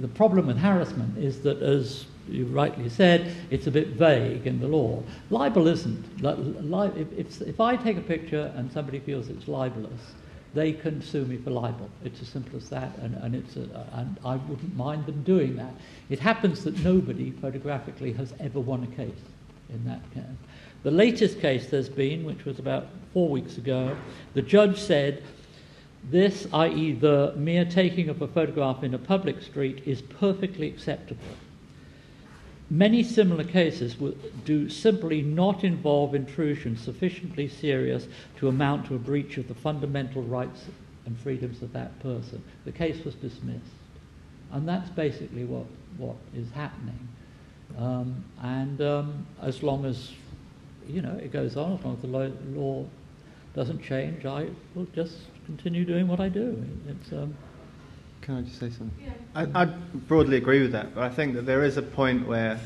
the problem with harassment is that, as you rightly said, it's a bit vague in the law. Libel isn't. If I take a picture and somebody feels it's libelous, they can sue me for libel. It's as simple as that, and I wouldn't mind them doing that. It happens that nobody photographically has ever won a case in that case. The latest case there's been, which was about 4 weeks ago, the judge said, this, i.e. the mere taking of a photograph in a public street, is perfectly acceptable. Many similar cases do simply not involve intrusion sufficiently serious to amount to a breach of the fundamental rights and freedoms of that person. The case was dismissed. And that's basically what is happening. As long as, you know, it goes on, as long as the law doesn't change, I will just continue doing what I do. Can I just say something? Yeah. I broadly agree with that, but I think that there is a point where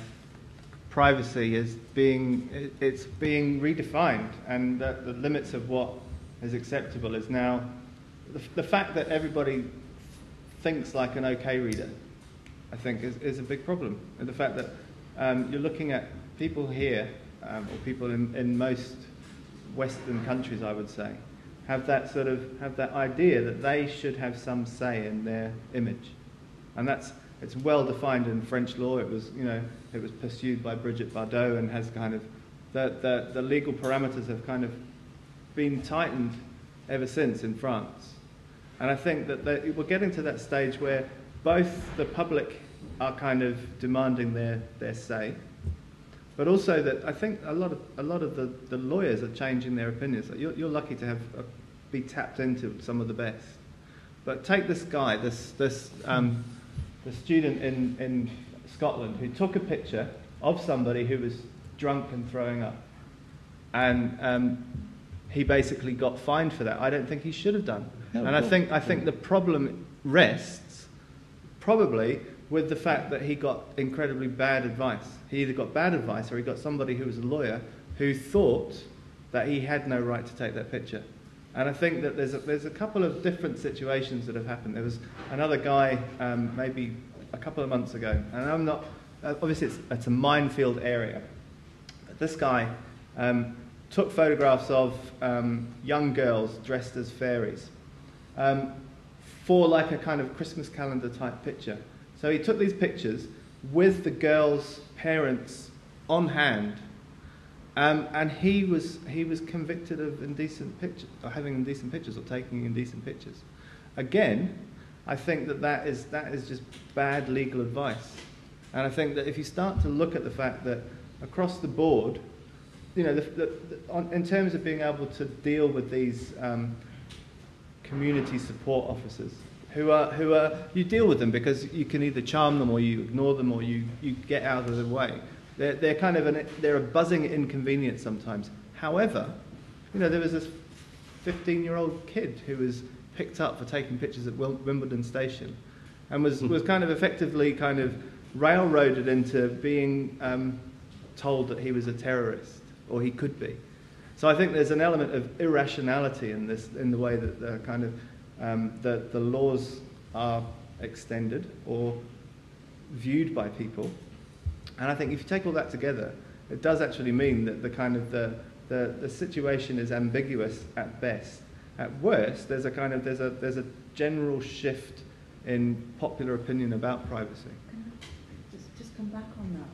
privacy is being redefined, and that the limits of what is acceptable is now the fact that everybody thinks like an OK reader, I think, is a big problem. And the fact that you're looking at people here, or people in most Western countries, I would say, have that idea that they should have some say in their image, and it's well defined in French law. It was pursued by Brigitte Bardot, and has kind of the legal parameters have kind of been tightened ever since in France. And I think that we're getting to that stage where both the public are kind of demanding their say, but also that I think a lot of the lawyers are changing their opinions. You're lucky to have be tapped into some of the best. But take this guy, the student in Scotland who took a picture of somebody who was drunk and throwing up, and he basically got fined for that. I don't think he should have done. And I think the problem rests probably with the fact that he got incredibly bad advice. He either got bad advice or he got somebody who was a lawyer who thought that he had no right to take that picture. And I think that there's a couple of different situations that have happened. There was another guy maybe a couple of months ago, and I'm not, obviously it's a minefield area. But this guy, took photographs of young girls dressed as fairies for like a kind of Christmas calendar type picture. So he took these pictures with the girls' parents on hand, and he was convicted of indecent pictures, or having indecent pictures, or taking indecent pictures. Again, I think that is just bad legal advice, and I think that if you start to look at the fact that across the board, you know, in terms of being able to deal with these community support officers, who are you deal with them because you can either charm them or you ignore them or you get out of the way. They're kind of they're a buzzing inconvenience sometimes. However, you know, there was this 15-year-old kid who was picked up for taking pictures at Wimbledon Station, and was kind of effectively kind of railroaded into being told that he was a terrorist, or he could be. So I think there's an element of irrationality in this, in the way that the kind of the laws are extended or viewed by people. And I think if you take all that together, it does actually mean that the kind of the situation is ambiguous at best. At worst, there's a general shift in popular opinion about privacy. Can I just come back on that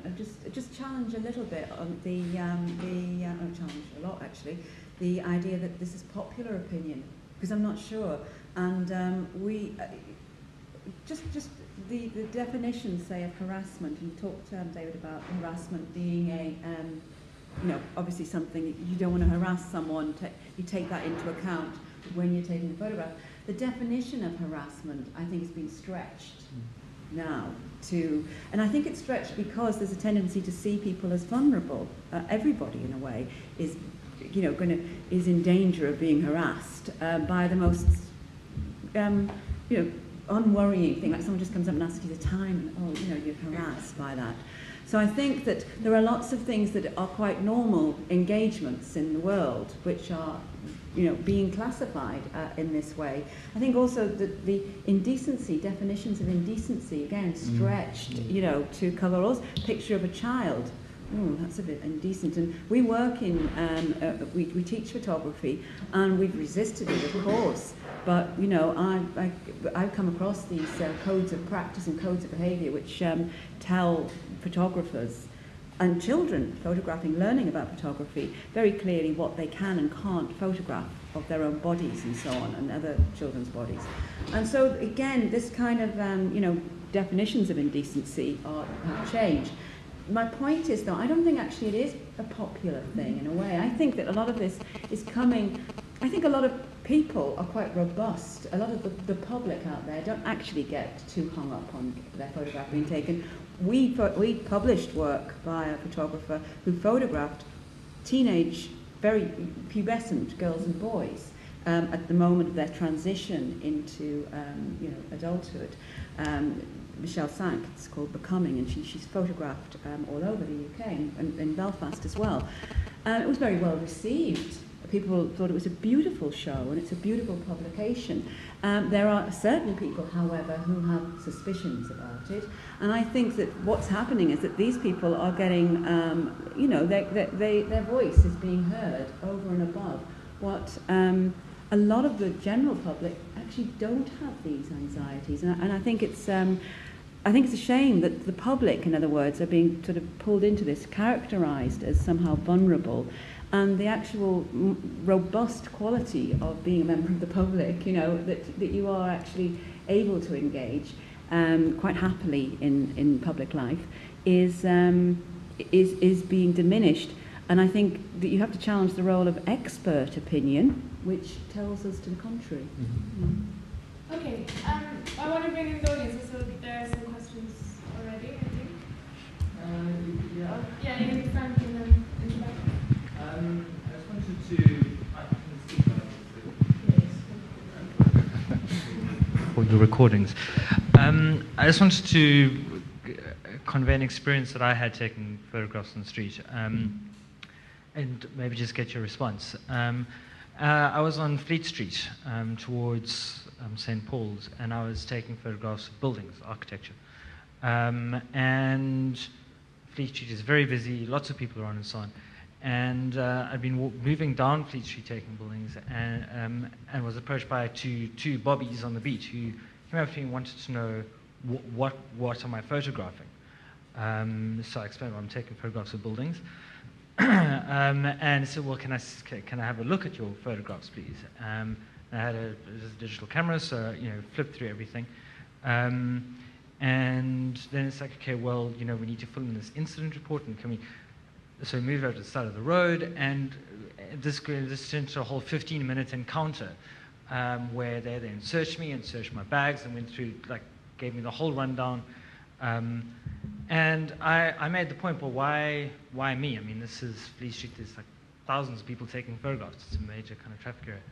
and just challenge a little bit on challenge a lot actually, the idea that this is popular opinion, because I'm not sure, and the definition, say, of harassment, and you talked, David, about harassment being a, obviously something you don't want to harass someone. You take that into account when you're taking the photograph. The definition of harassment, I think, has been stretched now to, and I think it's stretched because there's a tendency to see people as vulnerable. Everybody, in a way, is, is in danger of being harassed by the most, unworrying thing, like someone just comes up and asks you the time, and you're harassed by that. So I think that there are lots of things that are quite normal engagements in the world which are, being classified in this way. I think also that the indecency, definitions of indecency, again, stretched, to cover all. Picture of a child. Oh, that's a bit indecent. And we work in, we teach photography, and we've resisted it, of course. But, I've come across these codes of practice and codes of behaviour which tell photographers and children photographing, learning about photography, very clearly what they can and can't photograph of their own bodies and so on, and other children's bodies. And so, again, this kind of, definitions of indecency have changed. My point is, though, I don't think actually it is a popular thing in a way. I think that a lot of this is coming, I think a lot of people are quite robust. A lot of the public out there don't actually get too hung up on their photograph being taken. We published work by a photographer who photographed teenage, very pubescent girls and boys at the moment of their transition into adulthood. Michelle Sank, it's called Becoming, and she's photographed all over the UK and in Belfast as well. It was very well received. People thought it was a beautiful show, and it's a beautiful publication. There are certain people, however, who have suspicions about it, and I think that what's happening is that these people are getting, their voice is being heard over and above what a lot of the general public actually don't have these anxieties, and I think it's a shame that the public, in other words, are being sort of pulled into this, characterised as somehow vulnerable, and the actual robust quality of being a member of the public, that you are actually able to engage quite happily in public life, is being diminished. And I think that you have to challenge the role of expert opinion, which tells us to the contrary. Mm-hmm. Okay, I want to bring in the audience, so there are some questions already, I think. Yeah, you can stand in the back. I just wanted to... for your recordings. I just wanted to convey an experience that I had taking photographs on the street, and maybe just get your response. I was on Fleet Street towards St. Paul's, and I was taking photographs of buildings, architecture. And Fleet Street is very busy, lots of people are on and so on. And I'd been moving down Fleet Street taking buildings, and was approached by two bobbies on the beach who came up to me and wanted to know what am I photographing. So I explained, well, I'm taking photographs of buildings. And said, well, can I have a look at your photographs, please? I had a digital camera, so flipped through everything. And then it's like, okay, well, we need to fill in this incident report, and can we? So we moved over to the side of the road, and this turned into a whole 15-minute encounter where they then searched me and searched my bags and went through, gave me the whole rundown. And I made the point, well, why me? I mean, this is Fleet Street. There's thousands of people taking photographs. It's a major kind of traffic area.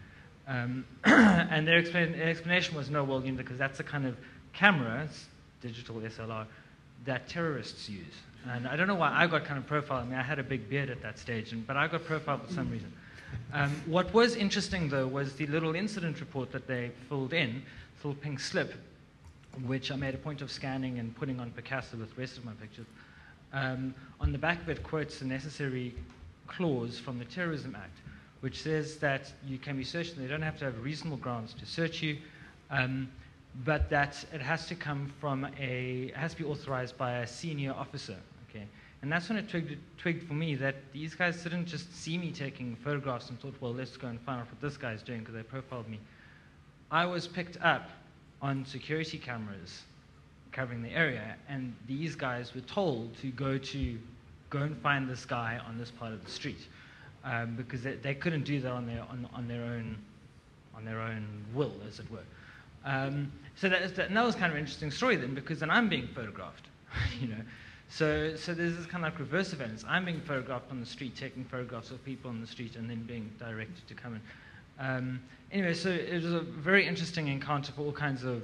And their explanation was, no, well, because that's the kind of camera, digital SLR, that terrorists use. And I don't know why I got kind of profiled. I mean, I had a big beard at that stage, but I got profiled for some reason. What was interesting, though, was the little incident report that they filled in, this little pink slip, which I made a point of scanning and putting on Picasso with the rest of my pictures. On the back of it quotes the necessary clause from the Terrorism Act, which says that you can be searched and they don't have to have reasonable grounds to search you, but that it has to come from it has to be authorized by a senior officer. Okay, and that's when it twigged for me that these guys didn't just see me taking photographs and thought, well, let's go and find out what this guy's doing because they profiled me. I was picked up on security cameras covering the area, and these guys were told to go and find this guy on this part of the street because they couldn't do that on their own will, as it were. So that was kind of an interesting story then, because then I'm being photographed, So there's this kind of reverse events. I'm being photographed on the street, taking photographs of people on the street, and then being directed to come in. Anyway, so it was a very interesting encounter for all kinds of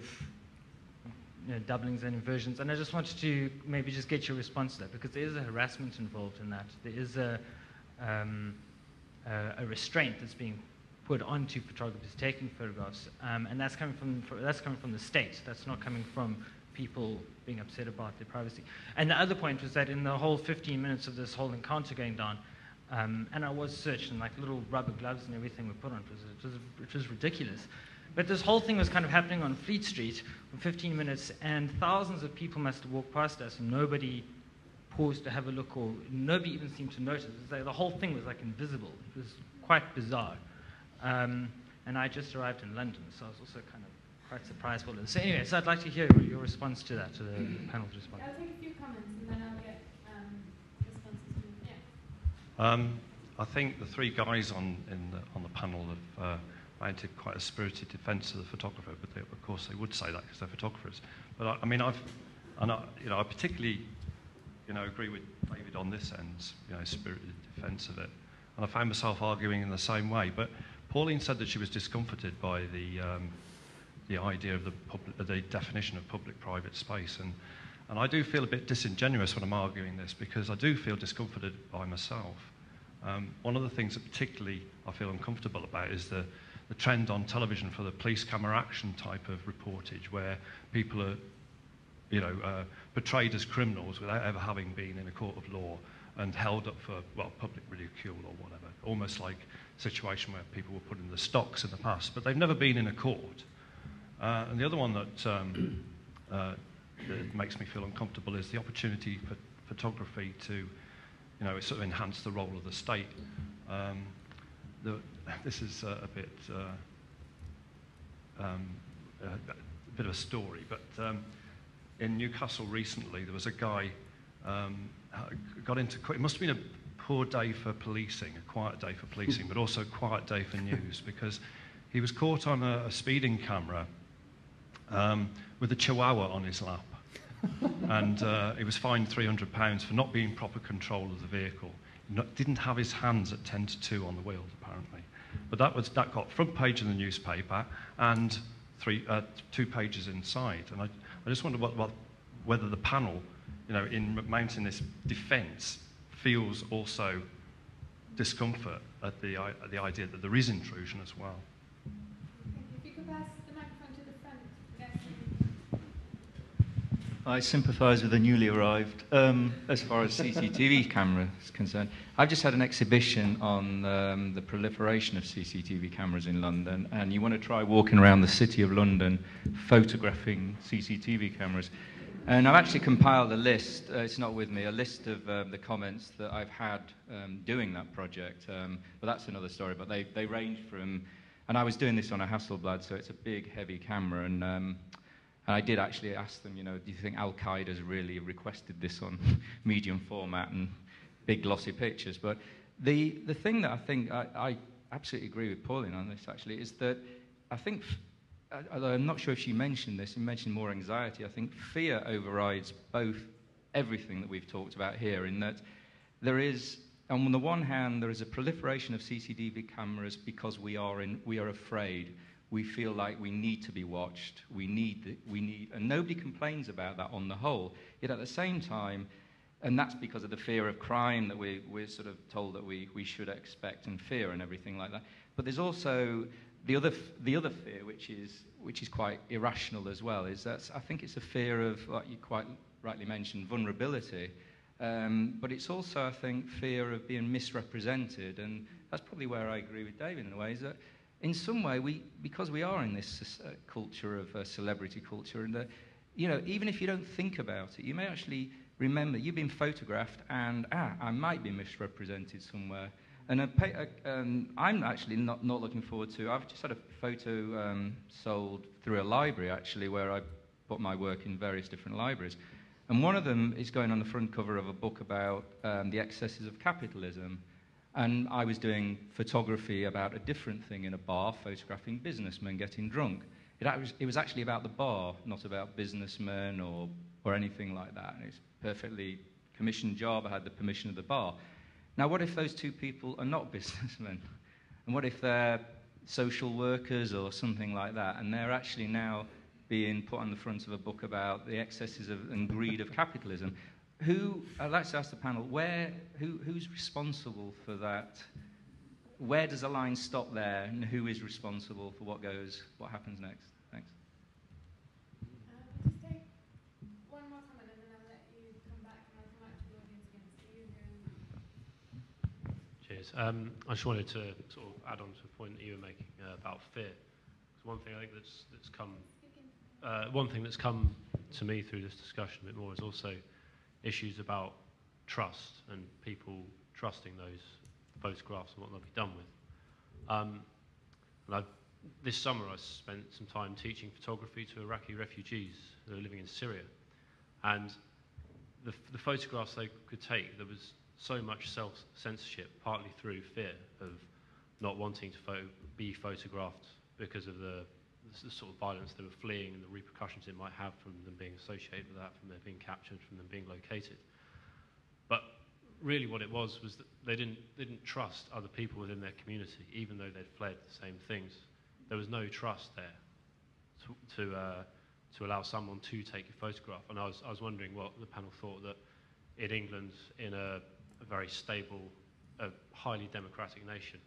doublings and inversions, and I just wanted to maybe just get your response to that, because there is a harassment involved in that. There is a restraint that's being put onto photographers taking photographs, and that's coming from the state. That's not coming from people being upset about their privacy. And the other point was that in the whole 15 minutes of this whole encounter going down, and I was searched, and little rubber gloves and everything were put on. It was ridiculous. But this whole thing was kind of happening on Fleet Street for 15 minutes, and thousands of people must have walked past us, and nobody paused to have a look, or nobody even seemed to notice. It was the whole thing was invisible. It was quite bizarre. And I just arrived in London, so I was also kind of quite surprised by this. So anyway, I'd like to hear your response to that, to the panel's response. I'll take a few comments, and then I'll get responses. Yeah. I think the three guys on the panel have mounted quite a spirited defence of the photographer, but of course they would say that because they're photographers. But I particularly agree with David on this end, spirited defence of it. And I found myself arguing in the same way. But Pauline said that she was discomforted by the idea of the definition of public-private space, and I do feel a bit disingenuous when I'm arguing this, because I do feel discomforted by myself. One of the things that particularly I feel uncomfortable about is the trend on television for the police camera action type of reportage, where people are portrayed as criminals without ever having been in a court of law and held up for, public ridicule or whatever, almost like a situation where people were put in the stocks in the past, but they've never been in a court. And the other one that makes me feel uncomfortable is the opportunity for photography to, sort of enhance the role of the state. This is a bit of a story, but in Newcastle recently there was a guy got into, it must have been a poor day for policing, a quiet day for policing, but also a quiet day for news, because he was caught on a speeding camera with a chihuahua on his lap. And he was fined £300 for not being in proper control of the vehicle. Didn't have his hands at 10 to 2 on the wheel, apparently. But that got front page in the newspaper and 2 pages inside. And I just wonder whether the panel, in mounting this defence, feels also discomfort at the idea that there is intrusion as well. If you could pass the microphone to the front. Yes. I sympathise with the newly arrived as far as CCTV camera is concerned. I've just had an exhibition on the proliferation of CCTV cameras in London, and you want to try walking around the city of London photographing CCTV cameras. And I've actually compiled a list, it's not with me, a list of the comments that I've had doing that project. But that's another story, but they range from, and I was doing this on a Hasselblad, so it's a big, heavy camera, and I did actually ask them, you know, do you think Al-Qaeda's really requested this on medium format and big glossy pictures? But the thing that I think, I absolutely agree with Pauline on this actually, is that I think, although I'm not sure if she mentioned this, she mentioned more anxiety, I think fear overrides both everything that we've talked about here, in that there is, on the one hand, there is a proliferation of CCTV cameras because we are afraid. We feel like we need to be watched. We need, and nobody complains about that on the whole. Yet at the same time, and that's because of the fear of crime that we're sort of told that we should expect and fear and everything like that. But there's also the other fear, which is quite irrational as well, is that I think it's a fear of, like you quite rightly mentioned, vulnerability. But it's also, I think, fear of being misrepresented, and that's probably where I agree with David in a way, is that in some way, because we are in this culture of celebrity culture, and you know, even if you don't think about it, you may actually remember you've been photographed, and I might be misrepresented somewhere. And I'm actually not looking forward to. I've just had a photo sold through a library actually, where I put my work in various different libraries, and one of them is going on the front cover of a book about the excesses of capitalism. And I was doing photography about a different thing in a bar, photographing businessmen getting drunk. It was actually about the bar, not about businessmen or anything like that. And it's a perfectly commissioned job. I had the permission of the bar. Now, what if those two people are not businessmen? And what if they're social workers or something like that, and they're actually now being put on the front of a book about the excesses and greed of capitalism? I'd like to ask the panel, who's responsible for that? Where does the line stop there, and who is responsible for what happens next? Thanks. Just take one more comment, and then I'll let you come back, and I'll come back to the audience again. So Cheers. I just wanted to sort of add on to the point that you were making about fear. Because one thing I think that's come to me through this discussion a bit more is also issues about trust and people trusting those photographs and what they'll be done with. And this summer I spent some time teaching photography to Iraqi refugees who are living in Syria. And the photographs they could take, there was so much self-censorship, partly through fear of not wanting to be photographed because of the sort of violence they were fleeing and the repercussions it might have from them being associated with that, from them being captured, from them being located. But really what it was that they didn't trust other people within their community, even though they'd fled the same things. There was no trust there to allow someone to take a photograph. And I was wondering what the panel thought, that in England, in a very stable, highly democratic nation,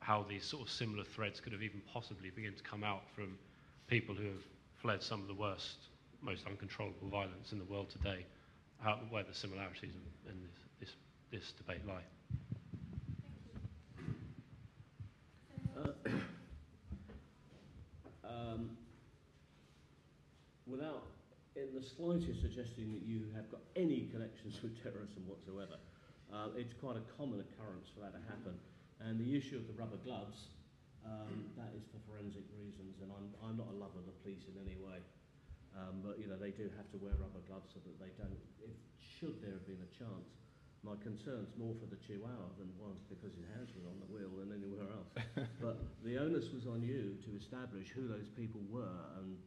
how these sort of similar threads could have even possibly begun to come out from people who have fled some of the worst, most uncontrollable violence in the world today, where the similarities in this debate lie. Without in the slightest suggesting that you have got any connections with terrorism whatsoever, it's quite a common occurrence for that to happen. And the issue of the rubber gloves, that is for forensic reasons, and I'm not a lover of the police in any way. But, you know, they do have to wear rubber gloves so that they don't, should there have been a chance. My concern's more for the Chihuahua than one because his hands were on the wheel than anywhere else. But the onus was on you to establish who those people were, and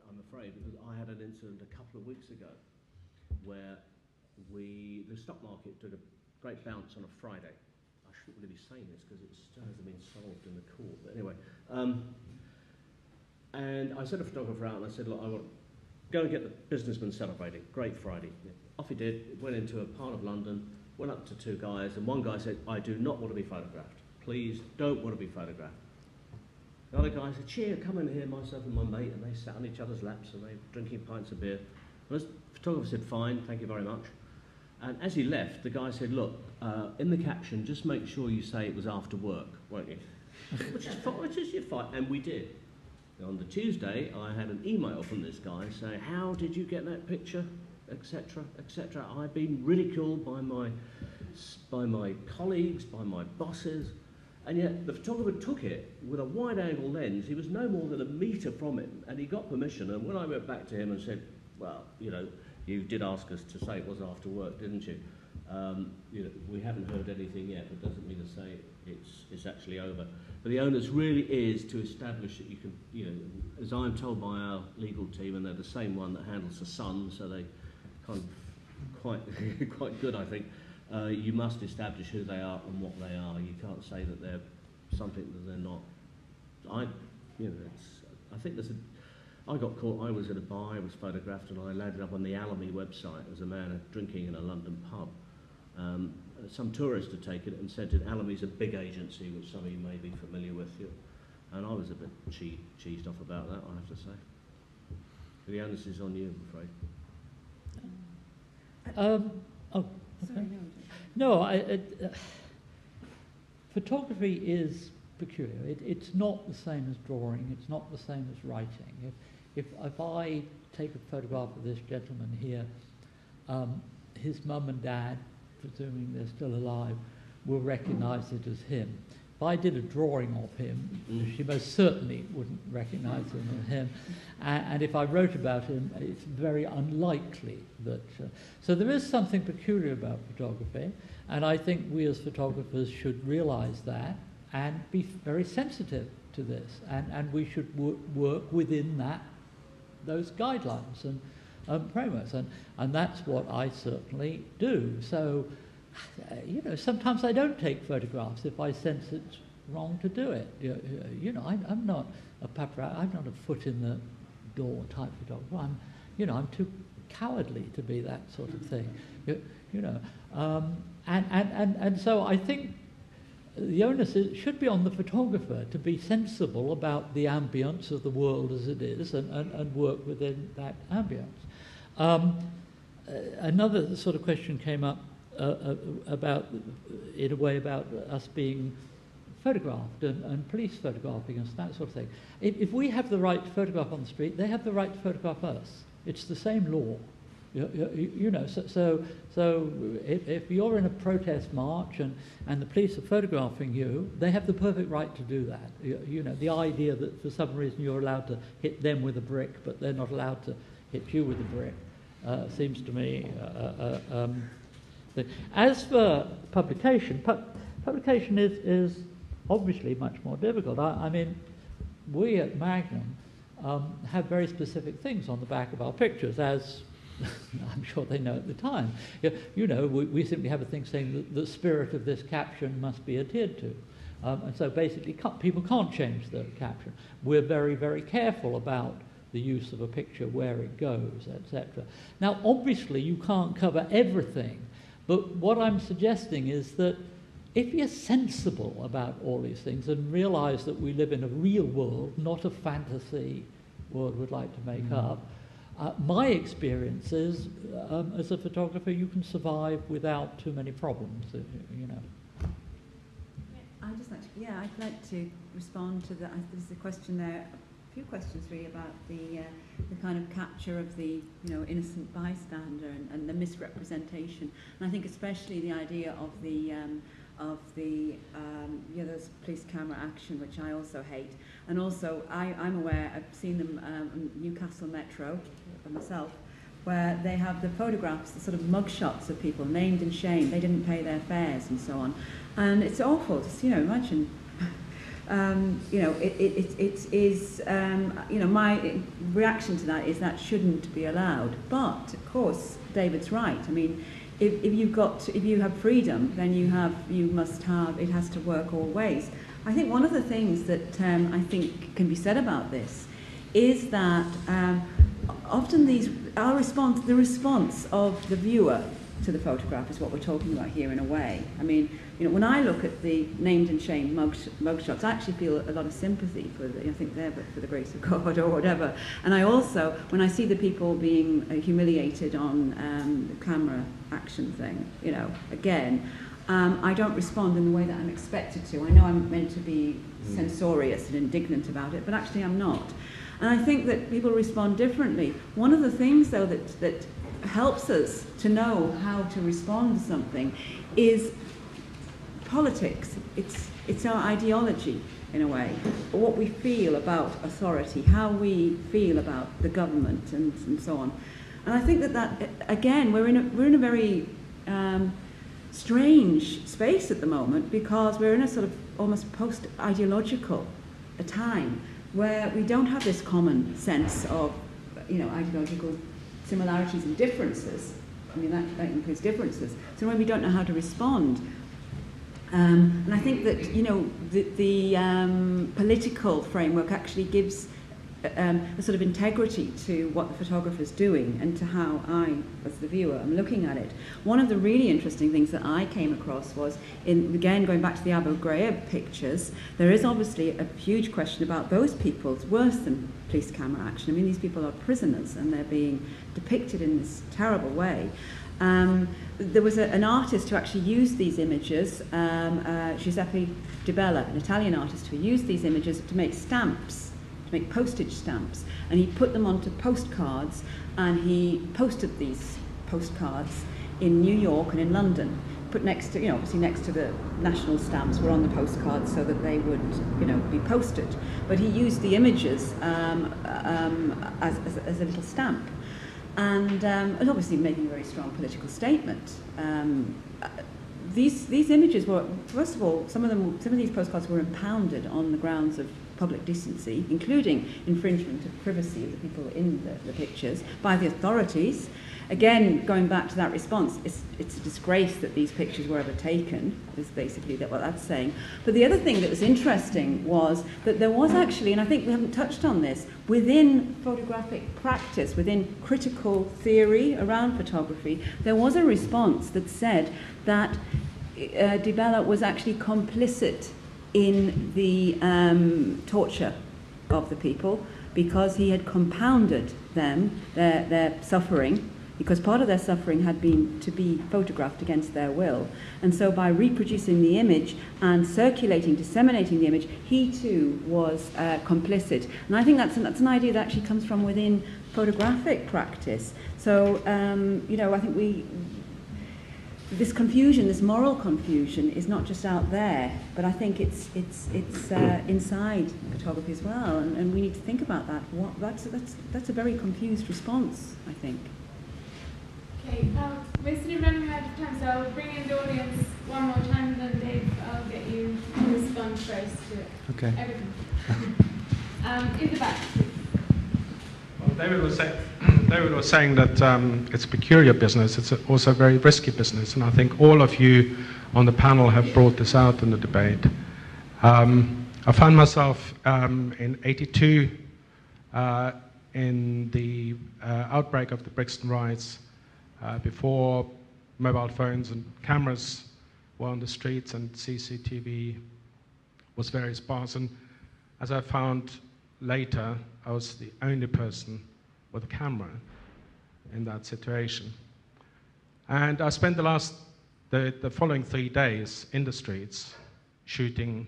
I'm afraid, because I had an incident a couple of weeks ago where the stock market took a great bounce on a Friday. I shouldn't really be saying this because it still hasn't been solved in the court, but anyway. And I sent a photographer out and I said, look, I want to go and get the businessman celebrating. Great Friday. Off he did, went into a part of London, went up to two guys, and one guy said, I do not want to be photographed. Please don't want to be photographed. The other guy said, "Cheer, come in here, myself and my mate," and they sat on each other's laps and they were drinking pints of beer. And the photographer said, "Fine, thank you very much." And as he left, the guy said, "Look, in the caption, just make sure you say it was after work, won't you?" which is your fight, and we did. On the Tuesday, I had an email from this guy saying, "How did you get that picture?" etc., etc. I've been ridiculed by my colleagues, by my bosses, and yet the photographer took it with a wide-angle lens. He was no more than a metre from it, and he got permission. And when I went back to him and said, "Well, you know, you did ask us to say it was after work, didn't you? You know, we haven't heard anything yet, but doesn't mean to say it's actually over." But the onus really is to establish that you can, you know, as I'm told by our legal team, and they're the same one that handles the Sun, so they kind of quite good, I think. You must establish who they are and what they are. You can't say that they're something that they're not. I think I got caught. I was at a bar. I was photographed, and I landed up on the Alamy website as a man drinking in a London pub. Some tourist had taken it and sent it. Alamy's a big agency, which some of you may be familiar with. And I was a bit cheesed off about that, I have to say. But the onus is on you, I'm afraid. Okay. No, photography is peculiar. It's not the same as drawing. It's not the same as writing. If I take a photograph of this gentleman here, his mum and dad, presuming they're still alive, will recognise it as him. If I did a drawing of him, she most certainly wouldn't recognise him as him. And if I wrote about him, it's very unlikely that... so there is something peculiar about photography, and I think we as photographers should realise that and be very sensitive to this. And we should work within those guidelines and frameworks. And that's what I certainly do. So, you know, sometimes I don't take photographs if I sense it's wrong to do it. You know, I'm not a paparazzi. I'm not a foot in the door type photographer. I'm too cowardly to be that sort of thing. And so I think the onus should be on the photographer to be sensible about the ambience of the world as it is and work within that ambience. Another sort of question came up about us being photographed and police photographing us, that sort of thing. If we have the right to photograph on the street, they have the right to photograph us. It's the same law. So if you're in a protest march and the police are photographing you, they have the perfect right to do that. The idea that for some reason you're allowed to hit them with a brick, but they're not allowed to hit you with a brick, seems to me. As for publication, publication is obviously much more difficult. I mean, we at Magnum have very specific things on the back of our pictures, as I'm sure they know at the time. We simply have a thing saying that the spirit of this caption must be adhered to. And so basically people can't change the caption. We're very, very careful about the use of a picture, where it goes, etc. Now, obviously, you can't cover everything, but what I'm suggesting is that if you're sensible about all these things and realise that we live in a real world, not a fantasy world we'd like to make up, my experience is, as a photographer, you can survive without too many problems, I'd like to respond to that. There's a question there, a few questions really about the kind of capture of the innocent bystander and the misrepresentation. And I think especially the idea of the there's police camera action, which I also hate. And also I'm aware, I've seen them on Newcastle Metro for myself, where they have the photographs, the sort of mugshots of people named and shamed. They didn't pay their fares and so on. And it's awful to imagine. It is. My reaction to that is that shouldn't be allowed. But of course, David's right. I mean, if you have freedom, then it has to work all ways. I think one of the things that I think can be said about this is that often the response of the viewer to the photograph is what we're talking about here in a way. I mean, you know, when I look at the named and shamed mugshots, I actually feel a lot of sympathy for the, I think they're for the grace of God or whatever. And I also, when I see the people being humiliated on the camera action thing, you know, again, I don't respond in the way that I'm expected to. I know I'm meant to be censorious and indignant about it, but actually I'm not. And I think that people respond differently. One of the things, though, that helps us to know how to respond to something is politics. It's our ideology, in a way, what we feel about authority, how we feel about the government, and so on. And I think that again, we're in a very strange space at the moment, because we're in a sort of almost post-ideological time where we don't have this common sense of, you know, ideological similarities and differences. I mean, that includes differences. So when we don't know how to respond, and I think that, you know, the political framework actually gives a sort of integrity to what the photographer's doing and to how I, as the viewer, am looking at it. One of the really interesting things that I came across was, again, going back to the Abu Ghraib pictures, there is obviously a huge question about those people's worse than police camera action. I mean, these people are prisoners and they're being depicted in this terrible way. There was an artist who actually used these images, Giuseppe Di Bella, an Italian artist who used these images to make stamps, to make postage stamps, and he put them onto postcards, and he posted these postcards in New York and in London, put next to, you know, obviously next to the national stamps were on the postcards so that they would, you know, be posted. But he used the images as a little stamp. And obviously making a very strong political statement. These images were, first of all, some of these postcards were impounded on the grounds of public decency, including infringement of privacy of the people in the pictures by the authorities. Again, going back to that response, it's a disgrace that these pictures were ever taken, is basically what that's saying. But the other thing that was interesting was that there was actually, and I think we haven't touched on this, within photographic practice, within critical theory around photography, there was a response that said that Di Bella was actually complicit in the torture of the people, because he had compounded them, their suffering, because part of their suffering had been to be photographed against their will. And so by reproducing the image and circulating, disseminating the image, he too was complicit. And I think that's an idea that actually comes from within photographic practice. So, you know, I think this confusion, this moral confusion, is not just out there, but I think it's inside photography as well, and we need to think about that. That's a very confused response, I think. Okay, we're sort of running out of time, so I'll bring in the audience one more time, and then Dave, I'll get you to respond first to okay. everything. In the back, please. Well, David was saying that it's a peculiar business. It's also a very risky business, and I think all of you on the panel have brought this out in the debate. I found myself in '82 in the outbreak of the Brixton riots, before mobile phones and cameras were on the streets and CCTV was very sparse. And as I found later, I was the only person with a camera in that situation. And I spent the following 3 days in the streets shooting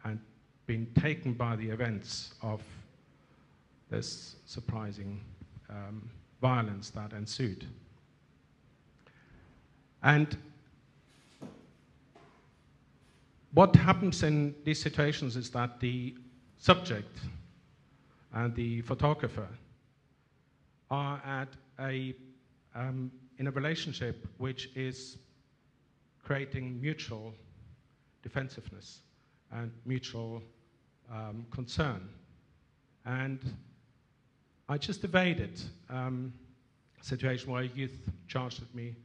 and being taken by the events of this surprising violence that ensued. And what happens in these situations is that the subject and the photographer are in a relationship which is creating mutual defensiveness and mutual concern. And I just evaded a situation where a youth charged at me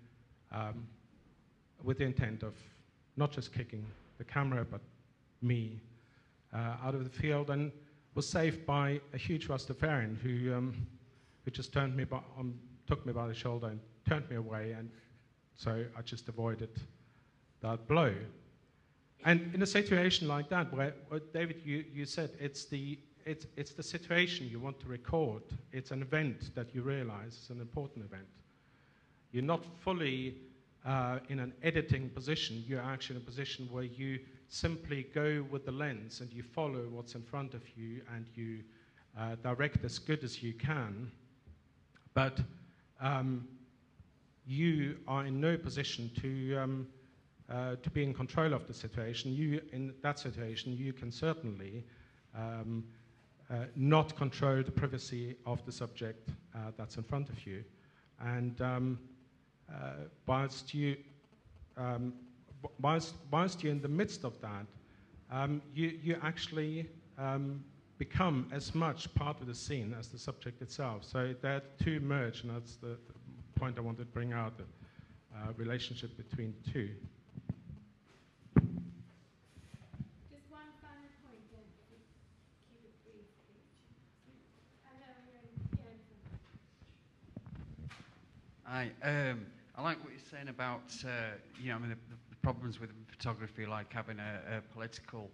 with the intent of not just kicking the camera, but me out of the field, and was saved by a huge Rastafarian who just took me by the shoulder and turned me away and So I just avoided that blow. And in a situation like that, where David, you said it's the situation you want to record. It's an event that you realize is an important event. You're not fully in an editing position. You're actually in a position where you simply go with the lens and you follow what's in front of you and you direct as good as you can. But you are in no position to be in control of the situation. In that situation, you can certainly not control the privacy of the subject that's in front of you. And whilst you're in the midst of that, you actually become as much part of the scene as the subject itself. So that two merge, and that's the point I wanted to bring out, the relationship between the two. Just one final point, then, keep it brief, please. I like what you're saying about, you know, I mean, the problems with photography, like having a political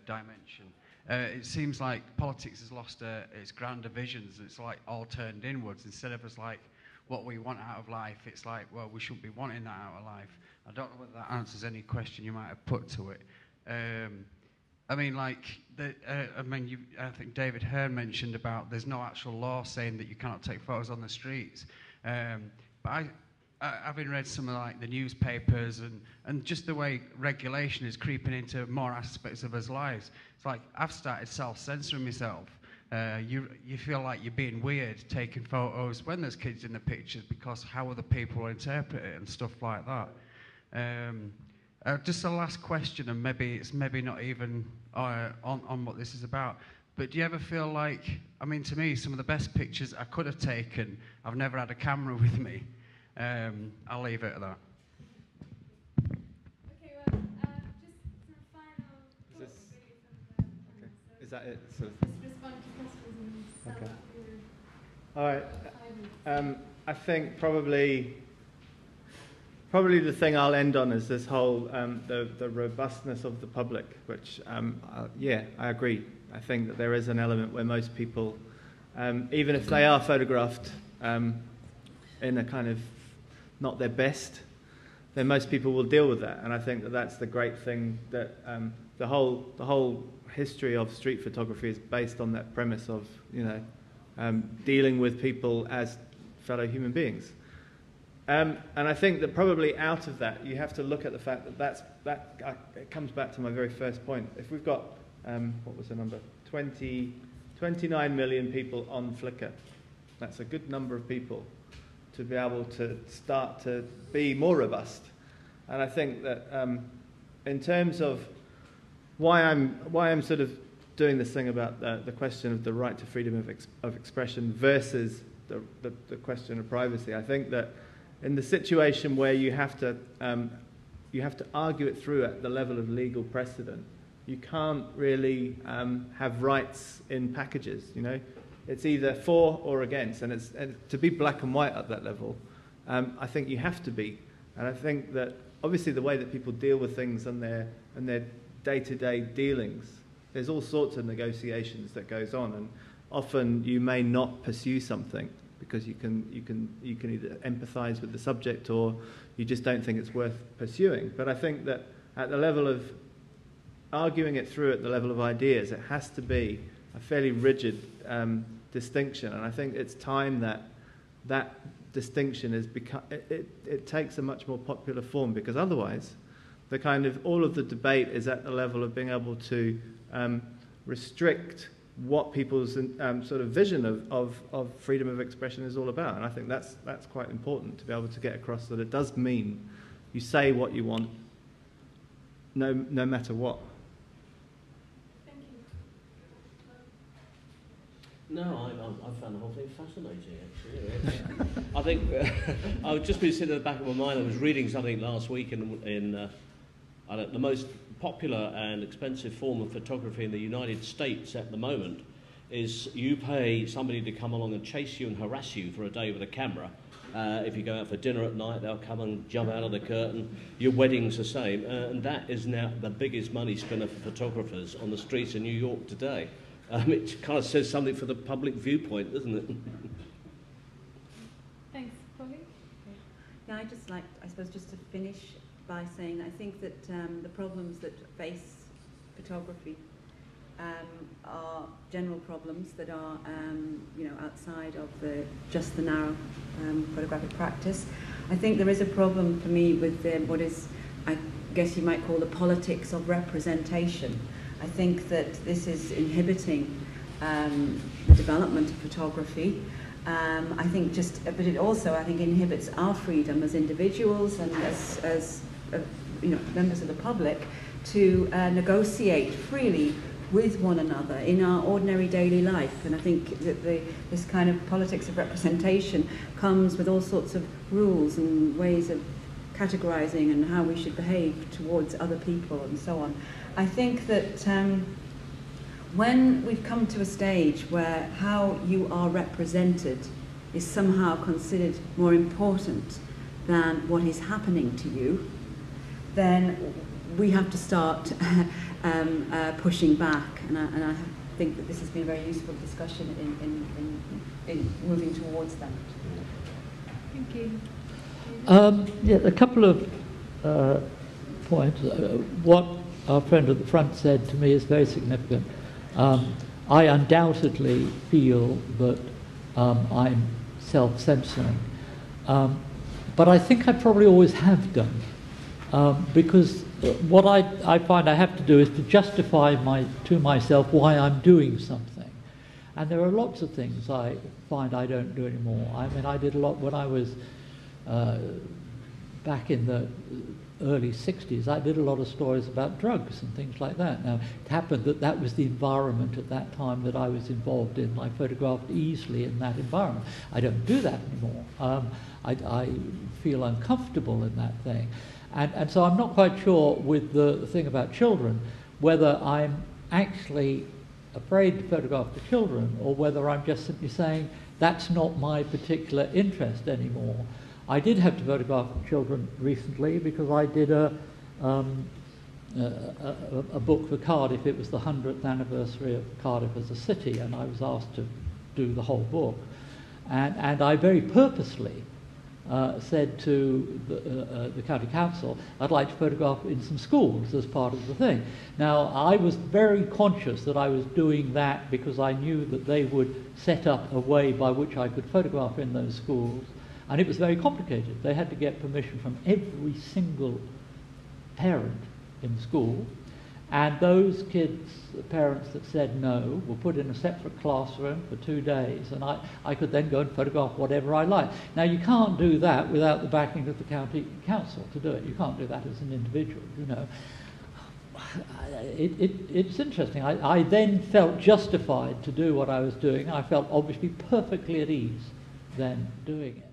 dimension. It seems like politics has lost its grander visions. It's like all turned inwards instead of as like what we want out of life. It's like, well, we shouldn't be wanting that out of life. I don't know whether that answers any question you might have put to it. I mean, like, I think David Hurn mentioned about there's no actual law saying that you cannot take photos on the streets. But having read some of like the newspapers and just the way regulation is creeping into more aspects of us lives, it's like I've started self-censoring myself. You feel like you're being weird taking photos when there's kids in the pictures because how other people interpret it and stuff like that. Just a last question, and maybe it's not even on what this is about. But do you ever feel like, I mean, to me, some of the best pictures I could have taken, I've never had a camera with me. I'll leave it at that. Okay, well, just some final thoughts, really, from the panel. Is that it? So, just respond to questions and sum okay. up your... All right. I think probably the thing I'll end on is this whole the robustness of the public, which yeah, I agree. I think that there is an element where most people, even if they are photographed in a kind of not their best, then most people will deal with that. And I think that that's the great thing, that the whole history of street photography is based on that premise of, you know, dealing with people as fellow human beings. And I think that probably out of that, you have to look at the fact that it comes back to my very first point. If we've got, what was the number? 29 million people on Flickr. That's a good number of people to be able to start to be more robust. And I think that in terms of why I'm sort of doing this thing about the question of the right to freedom of expression versus the question of privacy, I think that in the situation where you have to argue it through at the level of legal precedent, you can't really have rights in packages. You know, it's either for or against, and to be black and white at that level, I think you have to be. And I think that obviously the way that people deal with things and their day-to-day dealings, there's all sorts of negotiations that goes on, and often you may not pursue something because you can either empathise with the subject or you just don't think it's worth pursuing. But I think that at the level of arguing it through at the level of ideas, it has to be a fairly rigid distinction. And I think it's time that distinction is it takes a much more popular form, because otherwise the kind of all of the debate is at the level of being able to restrict what people's sort of vision of freedom of expression is all about. And I think that's quite important, to be able to get across that it does mean you say what you want no matter what. Thank you. No, I found the whole thing fascinating, actually. I think I've just been sitting at the back of my mind. I was reading something last week in the most popular and expensive form of photography in the United States at the moment is you pay somebody to come along and chase you and harass you for a day with a camera, If you go out for dinner at night, they'll come and jump out of the curtain. Your wedding's the same. And that is now the biggest money spinner for photographers on the streets of New York today. It kind of says something for the public viewpoint, doesn't it? Thanks, Pauline. Yeah, I just like, I suppose, just to finish by saying I think that the problems that face photography are general problems that are, you know, outside of just the narrow photographic practice. I think there is a problem for me with what is, I guess you might call, the politics of representation. I think that this is inhibiting the development of photography. I think but it also, I think, inhibits our freedom as individuals and as you know, members of the public to negotiate freely with one another in our ordinary daily life. And I think that this kind of politics of representation comes with all sorts of rules and ways of categorizing and how we should behave towards other people and so on. I think that when we've come to a stage where how you are represented is somehow considered more important than what is happening to you, then we have to start pushing back. And I think that this has been a very useful discussion in moving towards that. Thank you. Yeah, a couple of points. What our friend at the front said to me is very significant. I undoubtedly feel that I'm self-censoring, but I think I probably always have done, because what I find I have to do is to justify to myself why I'm doing something. And there are lots of things I find I don't do anymore. I mean, I did a lot when I was back in the early 60s. I did a lot of stories about drugs and things like that. Now, it happened that that was the environment at that time that I was involved in. I photographed easily in that environment. I don't do that anymore. I feel uncomfortable in that thing. And so I'm not quite sure with the thing about children whether I'm actually afraid to photograph the children or whether I'm just simply saying that's not my particular interest anymore. I did have to photograph children recently because I did a book for Cardiff. It was the 100th anniversary of Cardiff as a city, and I was asked to do the whole book. And I very purposely said to the county council, I'd like to photograph in some schools as part of the thing. Now, I was very conscious that I was doing that because I knew that they would set up a way by which I could photograph in those schools. And it was very complicated. They had to get permission from every single parent in school. And those kids, the parents that said no, were put in a separate classroom for 2 days. And I could then go and photograph whatever I liked. Now, you can't do that without the backing of the county council to do it. You can't do that as an individual, you know. It's interesting. I then felt justified to do what I was doing. I felt obviously perfectly at ease then doing it.